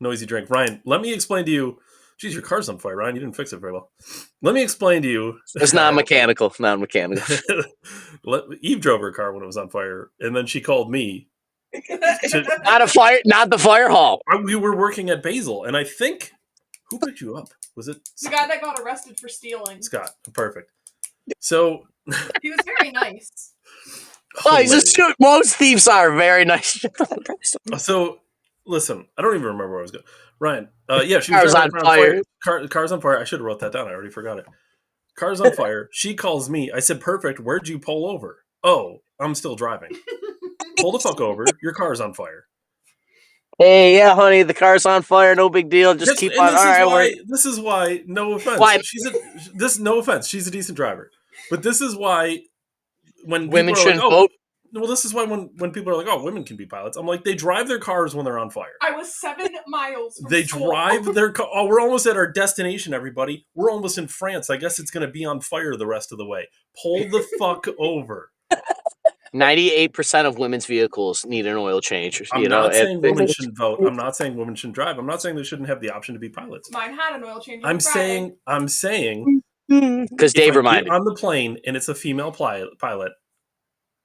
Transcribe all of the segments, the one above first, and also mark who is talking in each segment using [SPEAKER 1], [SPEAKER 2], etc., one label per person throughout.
[SPEAKER 1] noisy drink. Ryan, let me explain to you. Geez, your car's on fire, Ryan. You didn't fix it very well. Let me explain to you.
[SPEAKER 2] It's non-mechanical.
[SPEAKER 1] Eve drove her car when it was on fire, and then she called me.
[SPEAKER 2] Not the fire hall.
[SPEAKER 1] We were working at Basil, and I think who picked you up? Was it
[SPEAKER 3] the guy that got arrested for stealing?
[SPEAKER 1] Scott. Perfect. So
[SPEAKER 3] he was very nice.
[SPEAKER 2] Oh, he's a shoot. Most thieves are very nice.
[SPEAKER 1] So listen, I don't even remember where I was going. Ryan, yeah, she
[SPEAKER 2] was on fire.
[SPEAKER 1] Car's on fire. I should have wrote that down. I already forgot it. Car's on fire. She calls me. I said, perfect. Where'd you pull over? Oh, I'm still driving. Pull the fuck over. Your car's on fire.
[SPEAKER 2] Hey, yeah, honey, the car's on fire. No big deal. Just keep on.
[SPEAKER 1] This is why. No offense. No offense. She's a decent driver, but this is why when
[SPEAKER 2] women shouldn't vote.
[SPEAKER 1] Well, this is why when people are like, "Oh, women can be pilots," I'm like, they drive their cars when they're on fire.
[SPEAKER 3] I was 7 miles from
[SPEAKER 1] They
[SPEAKER 3] school.
[SPEAKER 1] drive their car. Oh, we're almost at our destination, everybody. We're almost in France. I guess it's going to be on fire the rest of the way. Pull the fuck over.
[SPEAKER 2] 98% of women's vehicles need an oil change.
[SPEAKER 1] I'm not saying women shouldn't vote. I'm not saying women shouldn't drive. I'm not saying they shouldn't have the option to be pilots.
[SPEAKER 3] Mine had an oil change.
[SPEAKER 1] I'm saying
[SPEAKER 2] because Dave reminded me
[SPEAKER 1] on the plane and it's a female pilot.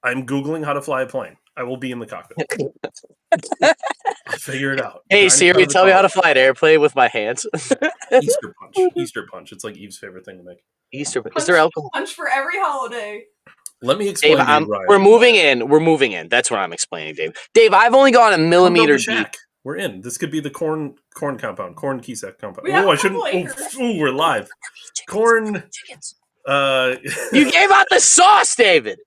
[SPEAKER 1] I'm Googling how to fly a plane. I will be in the cockpit. I'll figure it out.
[SPEAKER 2] Hey, Siri, tell me how to fly an airplane with my hands.
[SPEAKER 1] Easter punch. It's like Eve's favorite thing to make.
[SPEAKER 2] Easter punch. Is there alcohol?
[SPEAKER 3] Punch for every holiday.
[SPEAKER 1] Let me explain.
[SPEAKER 2] Dave, we're moving in. That's what I'm explaining, Dave. Dave, I've only gone a millimeter deep.
[SPEAKER 1] We're in. This could be the corn compound. Corn Keysec compound.
[SPEAKER 3] I
[SPEAKER 1] shouldn't. Oh, we're live. Corn.
[SPEAKER 2] You gave out the sauce, David.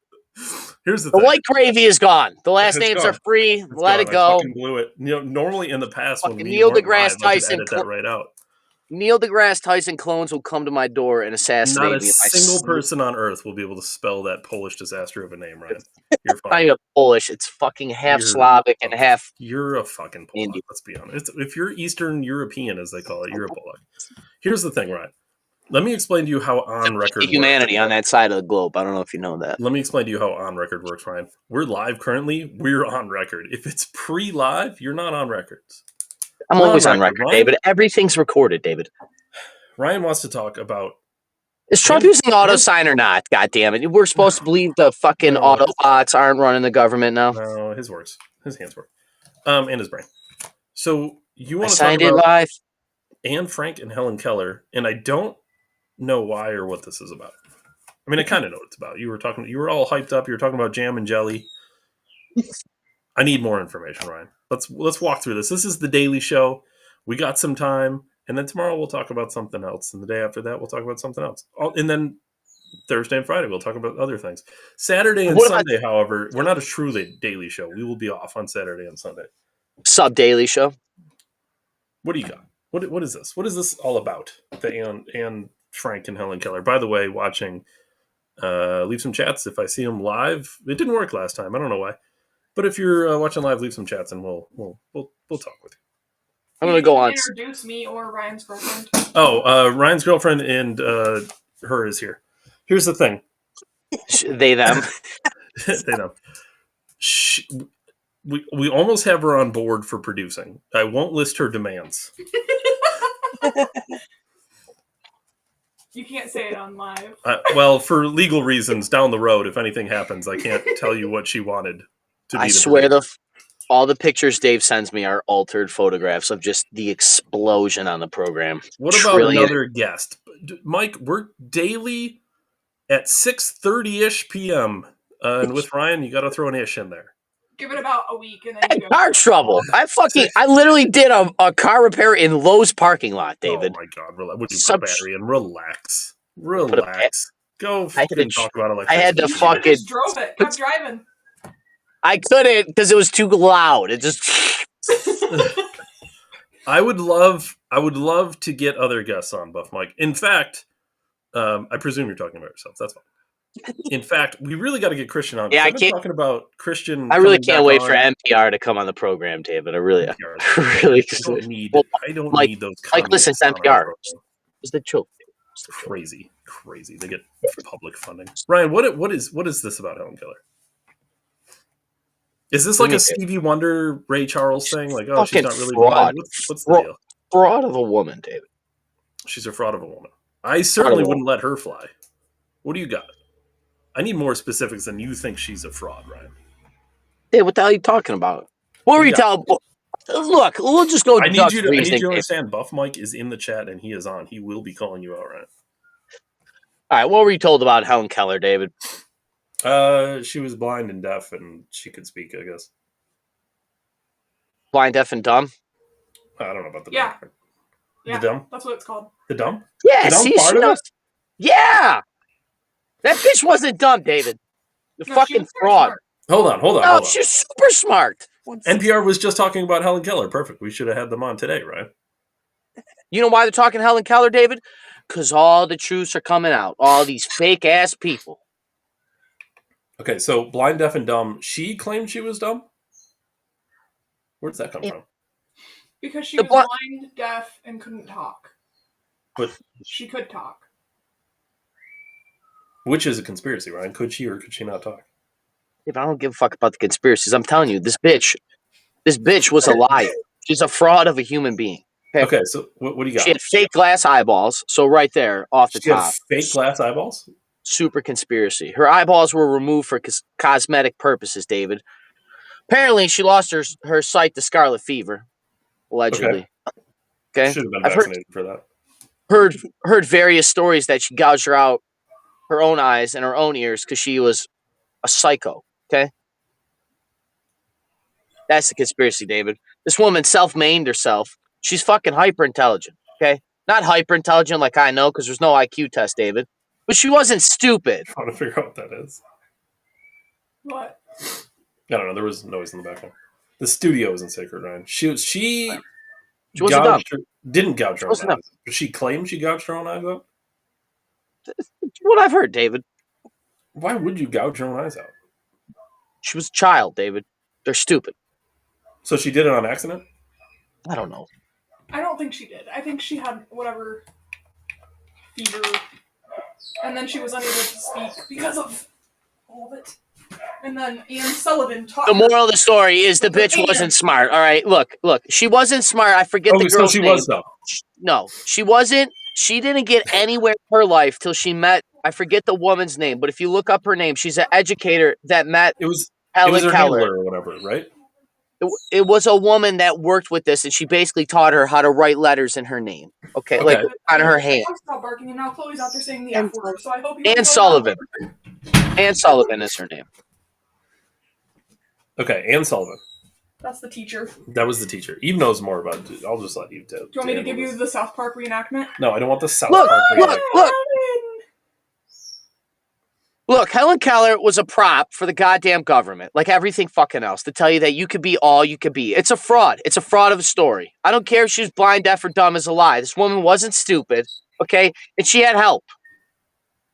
[SPEAKER 1] Here's the
[SPEAKER 2] thing. White gravy is gone. The last names are free. Let it go.
[SPEAKER 1] I fucking blew it. Normally in the past when
[SPEAKER 2] Neil deGrasse Tyson
[SPEAKER 1] edit that right out.
[SPEAKER 2] Neil deGrasse Tyson clones will come to my door and assassinate me.
[SPEAKER 1] Not a single person on Earth will be able to spell that Polish disaster of a name, Ryan. You're fine.
[SPEAKER 2] I'm not Polish. It's fucking half Slavic and half.
[SPEAKER 1] You're a fucking Polak. Indian. Let's be honest. If you're Eastern European, as they call it, you're a Polak. Here's the thing, Ryan. Let me explain to you how on record
[SPEAKER 2] humanity on that side of the globe. I don't know if you know that.
[SPEAKER 1] Let me explain to you how on record works, Ryan. We're live currently. We're on record. If it's pre-live, you're not on records.
[SPEAKER 2] I'm always on record, David. Everything's recorded, David.
[SPEAKER 1] Ryan wants to talk about.
[SPEAKER 2] Is Trump using auto sign or not? God damn it! We're supposed to believe the fucking Autobots aren't running the government now.
[SPEAKER 1] No, his works. His hands work. And his brain. So you want to
[SPEAKER 2] talk about live.
[SPEAKER 1] Anne Frank and Helen Keller, and I don't know why or what this is about. I mean, I kind of know what it's about. You were all hyped up. You were talking about jam and jelly. I need more information, Ryan. Let's walk through this. This is the Daily Show. We got some time, and then tomorrow we'll talk about something else, and the day after that we'll talk about something else. And then Thursday and Friday we'll talk about other things. Saturday and Sunday, however, we're not a truly Daily Show. We will be off on Saturday and Sunday.
[SPEAKER 2] Sub Daily Show.
[SPEAKER 1] What do you got? What is this? What is this all about? The Anne Frank and Helen Keller. By the way, watching, leave some chats if I see them live. It didn't work last time. I don't know why, but if you're watching live, leave some chats and we'll talk with you.
[SPEAKER 2] I'm gonna go on.
[SPEAKER 3] Introduce me or Ryan's girlfriend.
[SPEAKER 1] Oh, Ryan's girlfriend and her is here. Here's the thing.
[SPEAKER 2] They them.
[SPEAKER 1] They them. We almost have her on board for producing. I won't list her demands.
[SPEAKER 3] You can't say it on live.
[SPEAKER 1] Well, for legal reasons, down the road, if anything happens, I can't tell you what she wanted to be.
[SPEAKER 2] I swear all the pictures Dave sends me are altered photographs of just the explosion on the program.
[SPEAKER 1] What about another guest? Mike, we're daily at 6:30-ish p.m. And with Ryan, you got to throw an ish in there.
[SPEAKER 3] Give it about a week and then you go.
[SPEAKER 2] Car trouble. I literally did a car repair in Lowe's parking lot, David.
[SPEAKER 1] Oh my God. Would you put a battery in? Relax. Go talk about it.
[SPEAKER 2] I had to fucking.
[SPEAKER 3] Just drove it. Kept driving.
[SPEAKER 2] I couldn't because it was too loud. It just.
[SPEAKER 1] I would love to get other guests on, Buff Mike. In fact, I presume you're talking about yourself. That's fine. In fact, we really got to get Christian on.
[SPEAKER 2] Yeah,
[SPEAKER 1] I've been talking about Christian.
[SPEAKER 2] I really can't wait for NPR to come on the program, David. I don't
[SPEAKER 1] need those.
[SPEAKER 2] Like, listen to NPR. It's the joke.
[SPEAKER 1] Crazy. They get public funding. Ryan, what is this about Helen Keller? Is this
[SPEAKER 2] What
[SPEAKER 1] like
[SPEAKER 2] do
[SPEAKER 1] a
[SPEAKER 2] you mean,
[SPEAKER 1] Stevie Wonder, Ray Charles thing? Like, oh, she's
[SPEAKER 2] fucking
[SPEAKER 1] not really blind.
[SPEAKER 2] fraud.
[SPEAKER 1] What's the
[SPEAKER 2] Fraud,
[SPEAKER 1] deal?
[SPEAKER 2] fraud of a woman, David.
[SPEAKER 1] She's a fraud of a woman. I
[SPEAKER 2] Fraud of
[SPEAKER 1] certainly
[SPEAKER 2] a woman.
[SPEAKER 1] wouldn't let her fly. What do you got? I need more specifics than you think she's a fraud, Ryan.
[SPEAKER 2] Hey, what the hell are you talking about? What
[SPEAKER 1] do
[SPEAKER 2] were
[SPEAKER 1] you
[SPEAKER 2] you
[SPEAKER 1] got?
[SPEAKER 2] telling? Look, we'll just go
[SPEAKER 1] I need
[SPEAKER 2] Dutch
[SPEAKER 1] you to
[SPEAKER 2] reasoning. David.
[SPEAKER 1] understand. Buff Mike is in the chat and he is on. He will be calling you out, Ryan.
[SPEAKER 2] All right, what were you told about Helen Keller, David?
[SPEAKER 1] She was blind and deaf, and she could speak. I guess.
[SPEAKER 2] Blind, deaf, and dumb.
[SPEAKER 1] I don't know about the
[SPEAKER 3] Yeah.
[SPEAKER 1] dumb.
[SPEAKER 3] Yeah,
[SPEAKER 1] The dumb.
[SPEAKER 3] that's what it's called.
[SPEAKER 1] The dumb.
[SPEAKER 2] Yeah,
[SPEAKER 1] The dumb
[SPEAKER 2] see,
[SPEAKER 1] part
[SPEAKER 2] she
[SPEAKER 1] of
[SPEAKER 2] knows.
[SPEAKER 1] it?
[SPEAKER 2] Yeah, that bitch wasn't dumb, David. The
[SPEAKER 3] No, she
[SPEAKER 2] fucking
[SPEAKER 3] was very
[SPEAKER 2] fraud.
[SPEAKER 3] smart.
[SPEAKER 1] Hold on.
[SPEAKER 2] No, she's super smart.
[SPEAKER 1] NPR was just talking about Helen Keller. Perfect. We should have had them on today, right?
[SPEAKER 2] You know why they're talking Helen Keller, David? Because all the truths are coming out. All these fake ass people.
[SPEAKER 1] Okay, so blind, deaf, and dumb. She claimed she was dumb. Where does that come from?
[SPEAKER 3] Because she
[SPEAKER 2] The
[SPEAKER 3] was
[SPEAKER 2] bli-
[SPEAKER 3] blind, deaf, and couldn't talk.
[SPEAKER 1] But
[SPEAKER 3] She could talk.
[SPEAKER 1] which is a conspiracy, Ryan? Could she or could she not talk?
[SPEAKER 2] If I don't give a fuck about the conspiracies, I'm telling you, this bitch was a liar. She's a fraud of a human being.
[SPEAKER 1] Okay, so what do you got?
[SPEAKER 2] She had fake glass eyeballs. So right there, off the
[SPEAKER 1] She had
[SPEAKER 2] top,
[SPEAKER 1] fake glass eyeballs.
[SPEAKER 2] super conspiracy. Her eyeballs were removed for cosmetic purposes, David. Apparently, she lost her sight to scarlet fever, allegedly. Okay,
[SPEAKER 1] Should have been
[SPEAKER 2] I've
[SPEAKER 1] vaccinated for that.
[SPEAKER 2] heard various stories that she gouged out her own eyes and her own ears because she was a psycho. Okay, that's the conspiracy, David. This woman self-maimed herself. She's fucking hyper intelligent. Okay, not hyper intelligent like I know because there's no IQ test, David. But she wasn't stupid.
[SPEAKER 1] I want to figure out what that is.
[SPEAKER 3] What?
[SPEAKER 1] I don't know. There was noise in the background. The studio isn't sacred, Ryan. She
[SPEAKER 2] wasn't
[SPEAKER 1] didn't gouge her own
[SPEAKER 2] wasn't dumb.
[SPEAKER 1] eyes. But she claimed she gouged her own eyes out.
[SPEAKER 2] What I've heard, David.
[SPEAKER 1] Why would you gouge your own eyes out?
[SPEAKER 2] She was a child, David. They're stupid.
[SPEAKER 1] So she did it on accident?
[SPEAKER 2] I don't know.
[SPEAKER 3] I don't think she did. I think she had whatever fever, and then she was unable to speak because of all of it. And then Ian Sullivan taught
[SPEAKER 2] The
[SPEAKER 3] her.
[SPEAKER 2] moral of the story is the bitch wasn't smart. All right, look. She wasn't smart. I forget the
[SPEAKER 1] so
[SPEAKER 2] girl's
[SPEAKER 1] she
[SPEAKER 2] name.
[SPEAKER 1] was dumb.
[SPEAKER 2] No, she wasn't. She didn't get anywhere in her life till she met. I forget the woman's name, but if you look up her name, she's an educator that met
[SPEAKER 1] It was
[SPEAKER 2] Helen
[SPEAKER 1] her
[SPEAKER 2] Keller.
[SPEAKER 1] handler or whatever, right?
[SPEAKER 2] It was a woman that worked with this, and she basically taught her how to write letters in her name. Okay. Like on her hand.
[SPEAKER 3] Stop barking, and now Chloe's out there saying the F word. So I hope you.
[SPEAKER 2] Ann Sullivan. Ann Sullivan is her name.
[SPEAKER 1] Okay, Ann Sullivan.
[SPEAKER 3] That's the teacher.
[SPEAKER 1] That was the teacher. Eve knows more about it. I'll just let Eve do it.
[SPEAKER 3] Do you want me to give you the South Park reenactment?
[SPEAKER 1] No, I don't want the South
[SPEAKER 2] Look,
[SPEAKER 1] Park reenactment.
[SPEAKER 2] Look, Helen Keller was a prop for the goddamn government, like everything fucking else, to tell you that you could be all you could be. It's a fraud. It's a fraud of a story. I don't care if she was blind, deaf, or dumb as a lie. This woman wasn't stupid, okay? And she had help.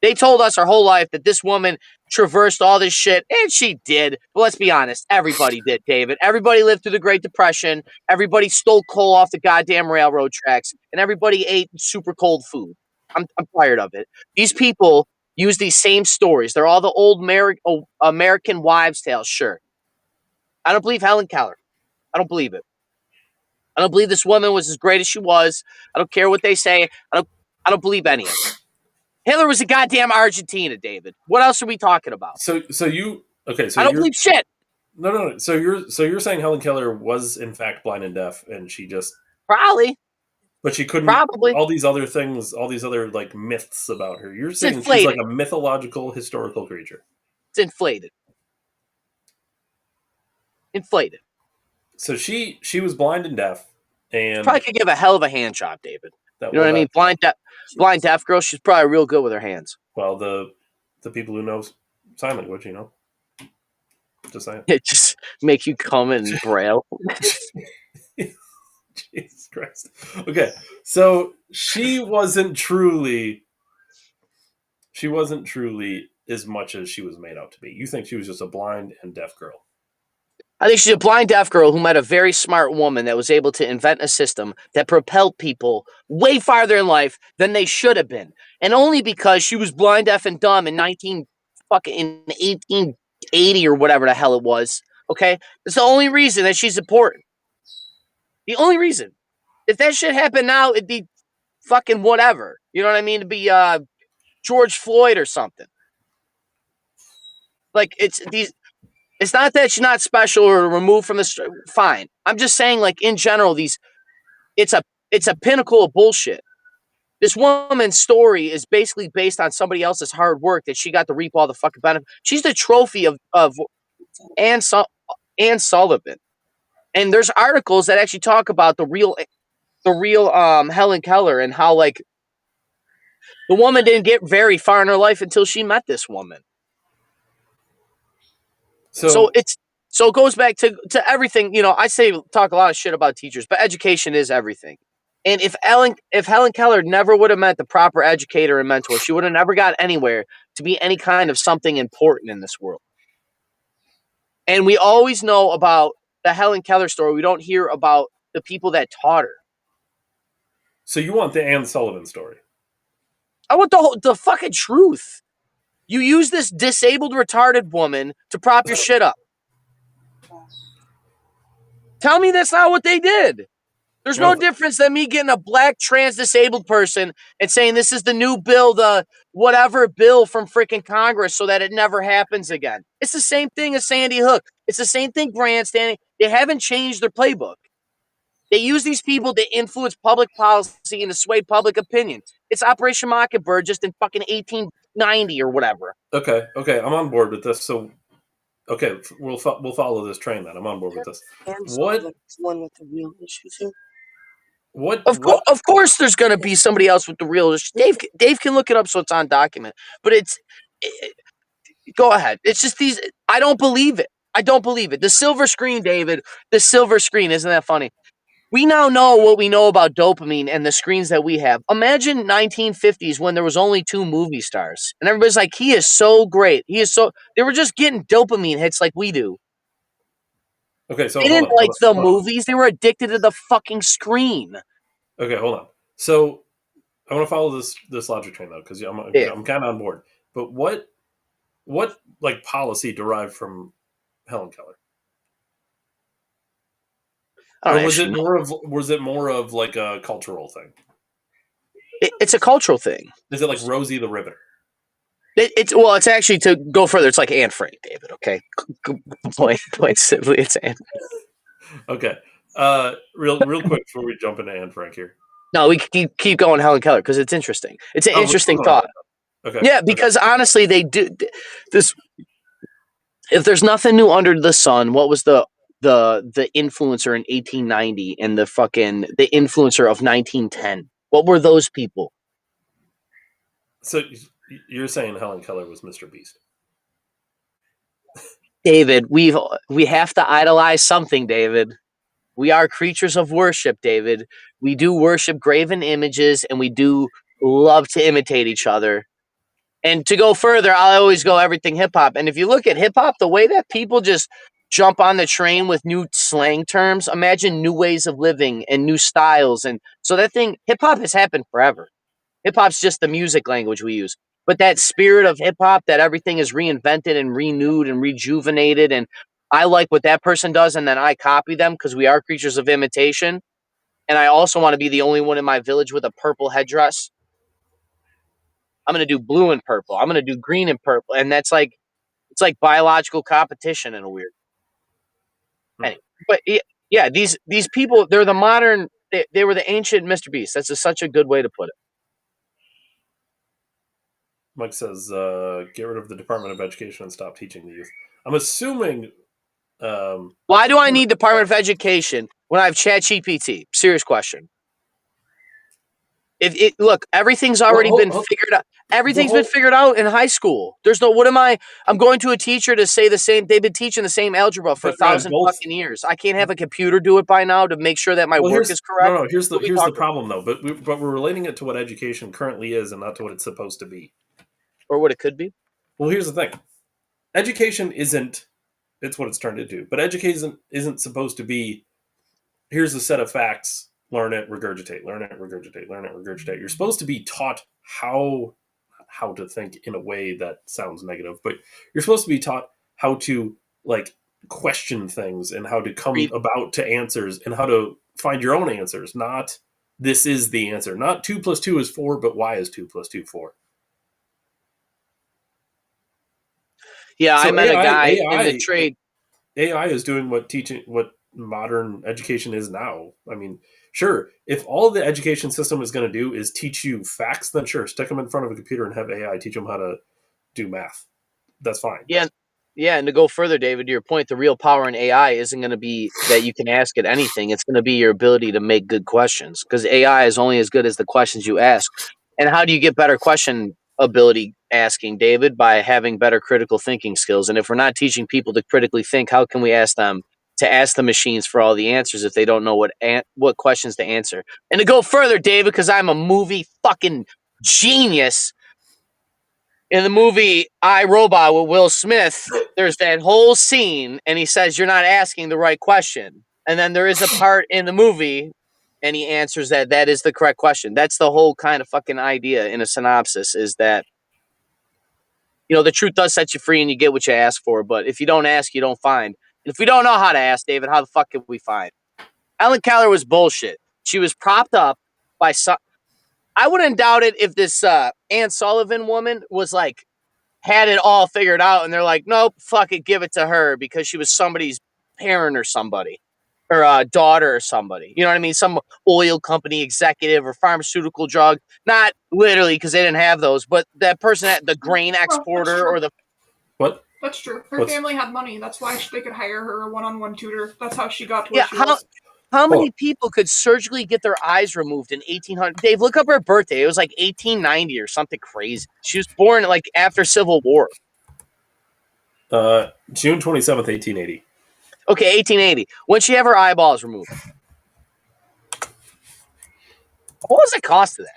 [SPEAKER 2] They told us our whole life that this woman traversed all this shit, and she did. But let's be honest, everybody did, David. Everybody lived through the Great Depression. Everybody stole coal off the goddamn railroad tracks, and everybody ate super cold food. I'm tired of it. These people use these same stories. They're all the old American wives' tales, sure. I don't believe Helen Keller. I don't believe it. I don't believe this woman was as great as she was. I don't care what they say. I don't believe any of it. Hitler was a goddamn Argentina, David. What else are we talking about?
[SPEAKER 1] So you okay? So
[SPEAKER 2] I don't believe shit.
[SPEAKER 1] No. So you're saying Helen Keller was in fact blind and deaf, and she just
[SPEAKER 2] Probably.
[SPEAKER 1] but she couldn't.
[SPEAKER 2] Probably.
[SPEAKER 1] All these other things, all these other like myths about her. You're saying she's
[SPEAKER 2] inflated.
[SPEAKER 1] like a mythological historical creature.
[SPEAKER 2] It's inflated. Inflated.
[SPEAKER 1] So she was blind and deaf, and
[SPEAKER 2] Probably could give a hell of a hand job, David.
[SPEAKER 1] that,
[SPEAKER 2] You know what I mean? Blind deaf girl, she's probably real good with her hands.
[SPEAKER 1] Well, the people who know sign language, just saying.
[SPEAKER 2] It just make you come in braille.
[SPEAKER 1] Jesus Christ. Okay, so she wasn't truly as much as she was made out to be. You think she was just a blind and deaf girl?
[SPEAKER 2] I think she's a blind deaf girl who met a very smart woman that was able to invent a system that propelled people way farther in life than they should have been. And only because she was blind, deaf, and dumb in 1880 or whatever the hell it was. Okay, it's the only reason that she's important. The only reason. If that shit happened now, it'd be fucking whatever. You know what I mean? It'd be George Floyd or something. Like it's these. It's not that she's not special or removed from the. Fine. I'm just saying, like in general, these. It's a pinnacle of bullshit. This woman's story is basically based on somebody else's hard work that she got to reap all the fucking benefit. She's the trophy of Ann Sullivan. And there's articles that actually talk about the real Helen Keller and how like the woman didn't get very far in her life until she met this woman. So it goes back to everything. You know, I talk a lot of shit about teachers, but education is everything. And if Helen Keller never would have met the proper educator and mentor, she would have never got anywhere to be any kind of something important in this world. And we always know about the Helen Keller story. We don't hear about the people that taught her.
[SPEAKER 1] So you want the Ann Sullivan story?
[SPEAKER 2] I want the fucking truth. You use this disabled, retarded woman to prop your shit up. Tell me that's not what they did. There's no difference than me getting a black trans disabled person and saying this is the new bill, the whatever bill from freaking Congress so that it never happens again. It's the same thing as Sandy Hook. It's the same thing grandstanding. They haven't changed their playbook. They use these people to influence public policy and to sway public opinion. It's Operation Mockingbird just in fucking 1890 or whatever.
[SPEAKER 1] Okay, I'm on board with this. So, okay, we'll follow this train then. I'm on board with this. What
[SPEAKER 2] one with the real issues here?
[SPEAKER 1] Of
[SPEAKER 2] course, there's going to be somebody else with the real issue. Dave can look it up so it's on document. But go ahead. It's just these. I don't believe it. The silver screen, David. The silver screen. Isn't that funny? We now know what we know about dopamine and the screens that we have. Imagine 1950s when there was only 2 movie stars. And everybody's like, he is so great. They were just getting dopamine hits like we do.
[SPEAKER 1] Okay, so
[SPEAKER 2] they didn't like the movies. They were addicted to the fucking screen.
[SPEAKER 1] Okay, hold on. So I want to follow this logic train though, because I'm kind of on board. But what like policy derived from Helen Keller? Or was it more of like a cultural thing?
[SPEAKER 2] It's a cultural thing.
[SPEAKER 1] Is it like Rosie the Riveter?
[SPEAKER 2] It's actually, to go further, it's like Anne Frank, David. Okay, point simply, it's Anne.
[SPEAKER 1] Okay, real quick before we jump into Anne Frank here.
[SPEAKER 2] No, we keep going Helen Keller because it's interesting. It's an interesting thought.
[SPEAKER 1] Okay.
[SPEAKER 2] Yeah, because honestly, they do this. If there's nothing new under the sun, what was the influencer in 1890 and the influencer of 1910? What were those people?
[SPEAKER 1] So you're saying Helen Keller was Mr. Beast?
[SPEAKER 2] David, we have to idolize something, David. We are creatures of worship, David. We do worship graven images, and we do love to imitate each other. And to go further, I always go everything hip-hop. And if you look at hip-hop, the way that people just jump on the train with new slang terms, imagine new ways of living and new styles. And so hip-hop has happened forever. Hip-hop's just the music language we use. But that spirit of hip-hop, that everything is reinvented and renewed and rejuvenated, and I like what that person does, and then I copy them because we are creatures of imitation. And I also want to be the only one in my village with a purple headdress. I'm going to do blue and purple. I'm going to do green and purple. And it's like biological competition in a weird. Anyway, but yeah, these people, they're the modern, they were the ancient Mr. Beast. That's such a good way to put it.
[SPEAKER 1] Mike says, get rid of the Department of Education and stop teaching the youth. I'm assuming...
[SPEAKER 2] why do I need Department of Education when I have ChatGPT? Serious question. Look, everything's already been figured out. Everything's been figured out in high school. There's no, I'm going to a teacher to say the same, they've been teaching the same algebra for 1,000 fucking years. I can't have a computer do it by now to make sure that my work is correct.
[SPEAKER 1] No, here's the problem though, but we're relating it to what education currently is and not to what it's supposed to be.
[SPEAKER 2] Or what it could be.
[SPEAKER 1] Well, here's the thing. Education isn't, it's what it's turned into, but education isn't supposed to be, here's a set of facts, learn it, regurgitate, learn it, regurgitate, learn it, regurgitate. You're supposed to be taught how to think in a way that sounds negative, but you're supposed to be taught how to like question things and how to come about to answers and how to find your own answers. Not this is the answer. Not 2 + 2 is 4, but why is 2 + 2 4?
[SPEAKER 2] Yeah, I
[SPEAKER 1] So
[SPEAKER 2] met a guy in the trade.
[SPEAKER 1] AI is doing what modern education is now. I mean, sure, if all the education system is going to do is teach you facts, then sure, stick them in front of a computer and have AI teach them how to do math. That's fine.
[SPEAKER 2] Yeah, yeah, and to go further, David, to your point, the real power in AI isn't going to be that you can ask it anything. It's going to be your ability to make good questions, because AI is only as good as the questions you ask. And how do you get better question ability asking, David? By having better critical thinking skills. And if we're not teaching people to critically think, how can we ask them to ask the machines for all the answers if they don't know what questions to answer? And to go further, David, because I'm a movie fucking genius. In the movie I, Robot with Will Smith, there's that whole scene, and he says, "You're not asking the right question." And then there is a part in the movie, and he answers that is the correct question. That's the whole kind of fucking idea in a synopsis, is that, the truth does set you free and you get what you ask for. But if you don't ask, you don't find. And if we don't know how to ask, David, how the fuck can we find? Helen Keller was bullshit. She was propped up by some. I wouldn't doubt it if this Ann Sullivan woman was like, had it all figured out, and they're like, nope, fuck it, give it to her because she was somebody's parent or somebody, or daughter or somebody. You know what I mean? Some oil company executive or pharmaceutical drug. Not literally, because they didn't have those, but that person at the grain exporter or the.
[SPEAKER 1] What?
[SPEAKER 3] That's true. Her family had money. That's why they could hire her a one-on-one tutor. That's how she got to where
[SPEAKER 2] Yeah,
[SPEAKER 3] she was.
[SPEAKER 2] how many people could surgically get their eyes removed in 1800? Dave, look up her birthday. It was like 1890 or something crazy. She was born like after Civil War.
[SPEAKER 1] June 27th, 1880.
[SPEAKER 2] Okay, 1880. When she have her eyeballs removed? What was the cost of that?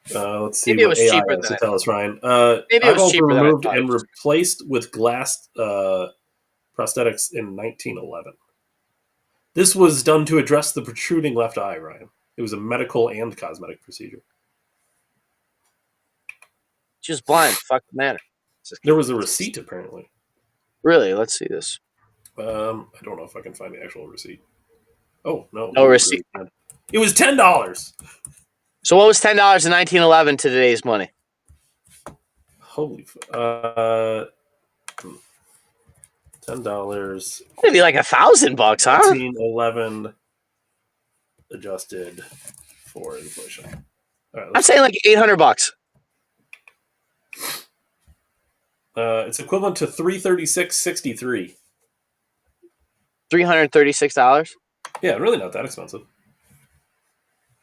[SPEAKER 1] Let's see
[SPEAKER 2] Maybe it
[SPEAKER 1] what
[SPEAKER 2] was
[SPEAKER 1] AI
[SPEAKER 2] cheaper
[SPEAKER 1] has
[SPEAKER 2] than
[SPEAKER 1] to
[SPEAKER 2] I
[SPEAKER 1] tell us, Ryan.
[SPEAKER 2] Maybe it was
[SPEAKER 1] Eyeballs were
[SPEAKER 2] cheaper than I
[SPEAKER 1] removed
[SPEAKER 2] thought it
[SPEAKER 1] and
[SPEAKER 2] was.
[SPEAKER 1] replaced with glass prosthetics in 1911. This was done to address the protruding left eye, Ryan. It was a medical and cosmetic procedure.
[SPEAKER 2] She was blind. Fuck the matter.
[SPEAKER 1] There was a receipt, apparently.
[SPEAKER 2] Really? Let's see this.
[SPEAKER 1] I don't know if I can find the actual receipt. Oh, no.
[SPEAKER 2] No receipt.
[SPEAKER 1] Really, it was $10.
[SPEAKER 2] So what was $10 in 1911 to today's money?
[SPEAKER 1] Holy $10.
[SPEAKER 2] It'd be like $1,000, huh?
[SPEAKER 1] 1911 adjusted for inflation. All right,
[SPEAKER 2] I'm saying like $800.
[SPEAKER 1] It's equivalent to $336.63.
[SPEAKER 2] $336.
[SPEAKER 1] Yeah, really not that expensive.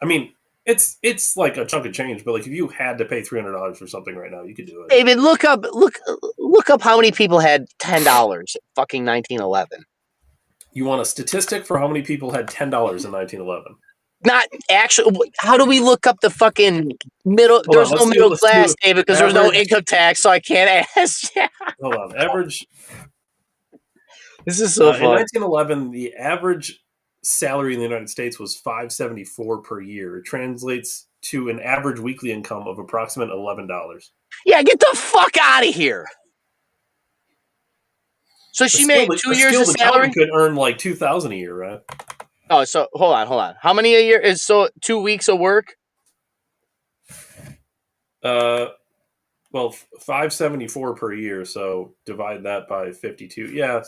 [SPEAKER 1] I mean, it's like a chunk of change, but like if you had to pay $300 for something right now, you could do it.
[SPEAKER 2] David, look up how many people had $10 in fucking 1911.
[SPEAKER 1] You want a statistic for how many people had $10 in 1911?
[SPEAKER 2] Not actually. How do we look up the fucking middle? There's no middle class, David, because there's no income tax, so I can't ask.
[SPEAKER 1] Hold on. Average.
[SPEAKER 2] This is so fun.
[SPEAKER 1] In 1911, the average salary in the United States was $574 per year. It translates to an average weekly income of approximately $11.
[SPEAKER 2] Yeah, get the fuck out of here. So she made 2 years of salary.
[SPEAKER 1] Could earn like $2,000 a year, right?
[SPEAKER 2] Oh, so hold on. How many a year is 2 weeks of work?
[SPEAKER 1] Well, $574 per year. So divide that by 52. Yeah,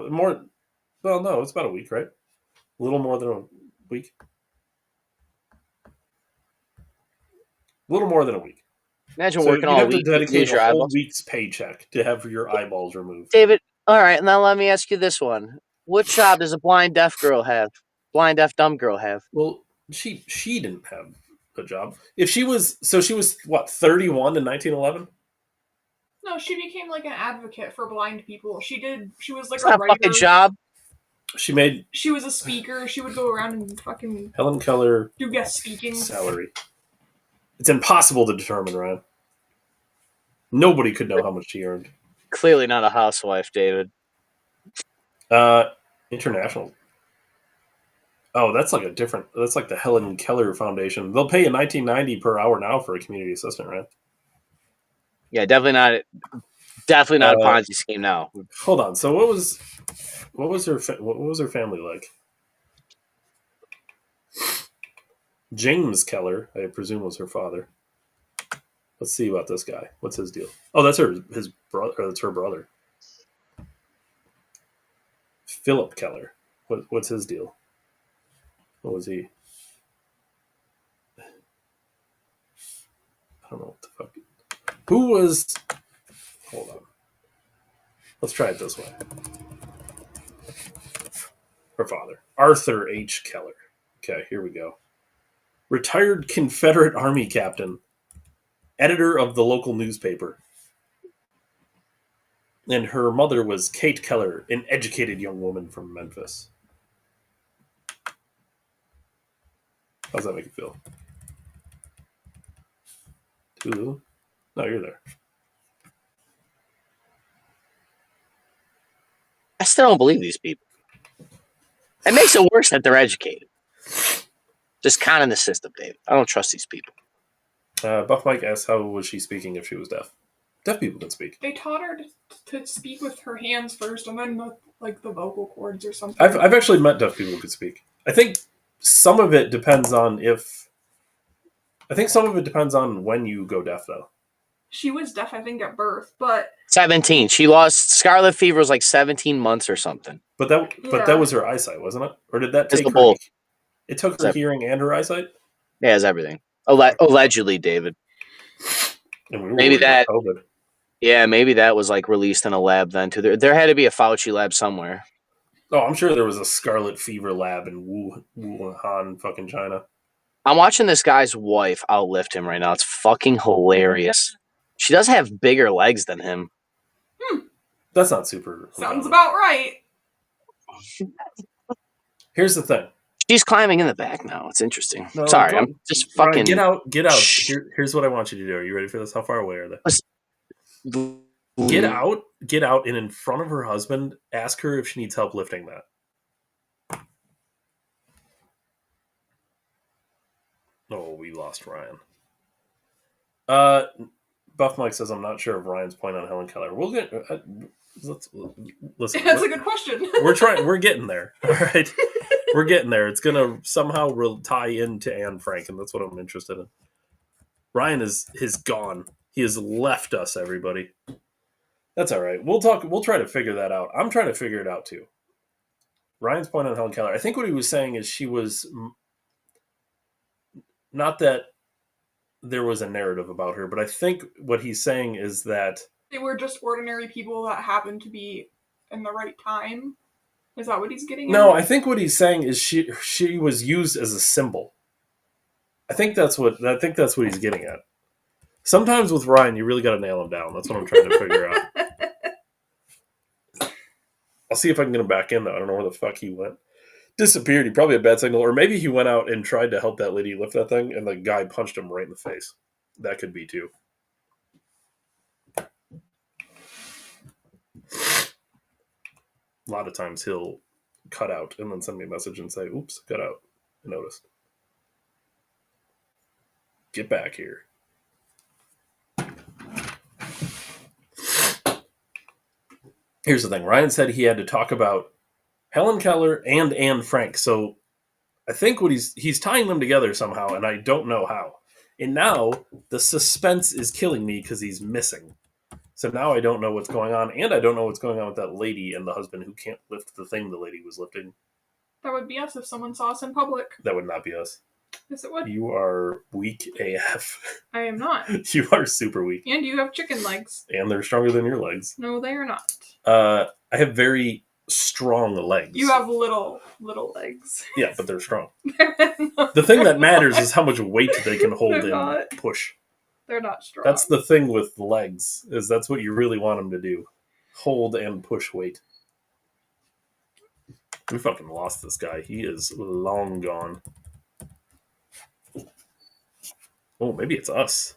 [SPEAKER 1] more. Well, no, it's about a week, right? A little more than a week. A little more than a week.
[SPEAKER 2] Imagine working all week.
[SPEAKER 1] You have to dedicate a whole week's paycheck to have your eyeballs removed.
[SPEAKER 2] David, all right, now let me ask you this one. What job does a blind deaf girl have? Blind deaf dumb girl have?
[SPEAKER 1] Well, she didn't have a job. If she was, she was what, 31 in 1911?
[SPEAKER 3] No, she became like an advocate for blind people. She was like
[SPEAKER 2] a writer. Fucking job.
[SPEAKER 1] She
[SPEAKER 3] was a speaker. She would go around and fucking
[SPEAKER 1] Helen Keller
[SPEAKER 3] do guest speaking.
[SPEAKER 1] Salary. It's impossible to determine, Ryan. Nobody could know how much she earned.
[SPEAKER 2] Clearly not a housewife, David.
[SPEAKER 1] International. Oh, that's like a different. That's like the Helen Keller Foundation. They'll pay you $19.90 per hour now for a community assistant, right?
[SPEAKER 2] Yeah, definitely not a Ponzi scheme now.
[SPEAKER 1] Hold on. So what was her family like? James Keller, I presume, was her father. Let's see about this guy. What's his deal? Oh, that's his brother. That's her brother, Philip Keller. What's his deal? What was he? I don't know what the fuck. Who was? Hold on. Let's try it this way. Her father, Arthur H. Keller. Okay, here we go. Retired Confederate Army captain, editor of the local newspaper. And her mother was Kate Keller, an educated young woman from Memphis. How's that make you feel? Ooh. No, you're there.
[SPEAKER 2] I still don't believe these people. It makes it worse that they're educated. Just conning the system, Dave. I don't trust these people.
[SPEAKER 1] Buff Mike asks, how was she speaking if she was deaf? Deaf people can speak.
[SPEAKER 3] They taught her to speak with her hands first, and then the vocal cords or something.
[SPEAKER 1] I've actually met deaf people who could speak. I think some of it depends on when you go deaf, though.
[SPEAKER 3] She was deaf, I think, at birth, but
[SPEAKER 2] 17. She lost scarlet fever was like 17 months or something.
[SPEAKER 1] But that was her eyesight, wasn't it? Or did that take her?
[SPEAKER 2] Both.
[SPEAKER 1] It took her hearing and her eyesight.
[SPEAKER 2] Yeah, it's everything. Allegedly, David.
[SPEAKER 1] And we were
[SPEAKER 2] Maybe
[SPEAKER 1] worried about
[SPEAKER 2] that.
[SPEAKER 1] COVID.
[SPEAKER 2] Yeah, maybe that was like released in a lab then too. There had to be a Fauci lab somewhere.
[SPEAKER 1] Oh, I'm sure there was a scarlet fever lab in Wuhan, fucking China.
[SPEAKER 2] I'm watching this guy's wife outlift him right now. It's fucking hilarious. She does have bigger legs than him.
[SPEAKER 1] That's not super.
[SPEAKER 3] Sounds about right.
[SPEAKER 1] Here's the thing.
[SPEAKER 2] She's climbing in the back now. It's interesting.
[SPEAKER 1] No,
[SPEAKER 2] sorry, I'm just fucking.
[SPEAKER 1] Ryan, get out. Here's what I want you to do. Are you ready for this? How far away are they? Get out, and in front of her husband, ask her if she needs help lifting that. Oh, we lost Ryan. Buff Mike says, I'm not sure of Ryan's point on Helen Keller. We'll get. Listen.
[SPEAKER 3] That's a good question.
[SPEAKER 1] We're getting there. All right. We're getting there. It's going to somehow tie into Anne Frank, and that's what I'm interested in. Ryan is gone. He has left us, everybody. That's all right. We'll try to figure that out. I'm trying to figure it out, too. Ryan's point on Helen Keller. I think what he was saying is she was... Not that there was a narrative about her, but I think what he's saying is that...
[SPEAKER 3] They were just ordinary people that happened to be in the right time. Is that what he's getting at?
[SPEAKER 1] No, I think what he's saying is she was used as a symbol. I think that's what he's getting at. Sometimes with Ryan, you really got to nail him down. That's what I'm trying to figure out. I'll see if I can get him back in, though. I don't know where the fuck he went. Disappeared. He probably had a bad signal. Or maybe he went out and tried to help that lady lift that thing, and the guy punched him right in the face. That could be, too. A lot of times he'll cut out and then send me a message and say, oops, cut out. I noticed. Get back here. Here's the thing. Ryan said he had to talk about Helen Keller and Anne Frank. So I think what he's tying them together somehow, and I don't know how. And now the suspense is killing me because he's missing. So now I don't know what's going on, and I don't know what's going on with that lady and the husband who can't lift the thing the lady was lifting.
[SPEAKER 3] That would be us if someone saw us in public.
[SPEAKER 1] That would not be us.
[SPEAKER 3] Yes, it would.
[SPEAKER 1] You are weak AF.
[SPEAKER 3] I am not.
[SPEAKER 1] You are super weak.
[SPEAKER 3] And you have chicken legs.
[SPEAKER 1] And they're stronger than your legs.
[SPEAKER 3] No, they are not.
[SPEAKER 1] I have very strong legs.
[SPEAKER 3] You have little legs.
[SPEAKER 1] Yeah, but they're strong. The thing that matters is how much weight they can hold and push.
[SPEAKER 3] They're not strong.
[SPEAKER 1] That's the thing with legs, is that's what you really want them to do. Hold and push weight. We fucking lost this guy. He is long gone. Oh, maybe it's us.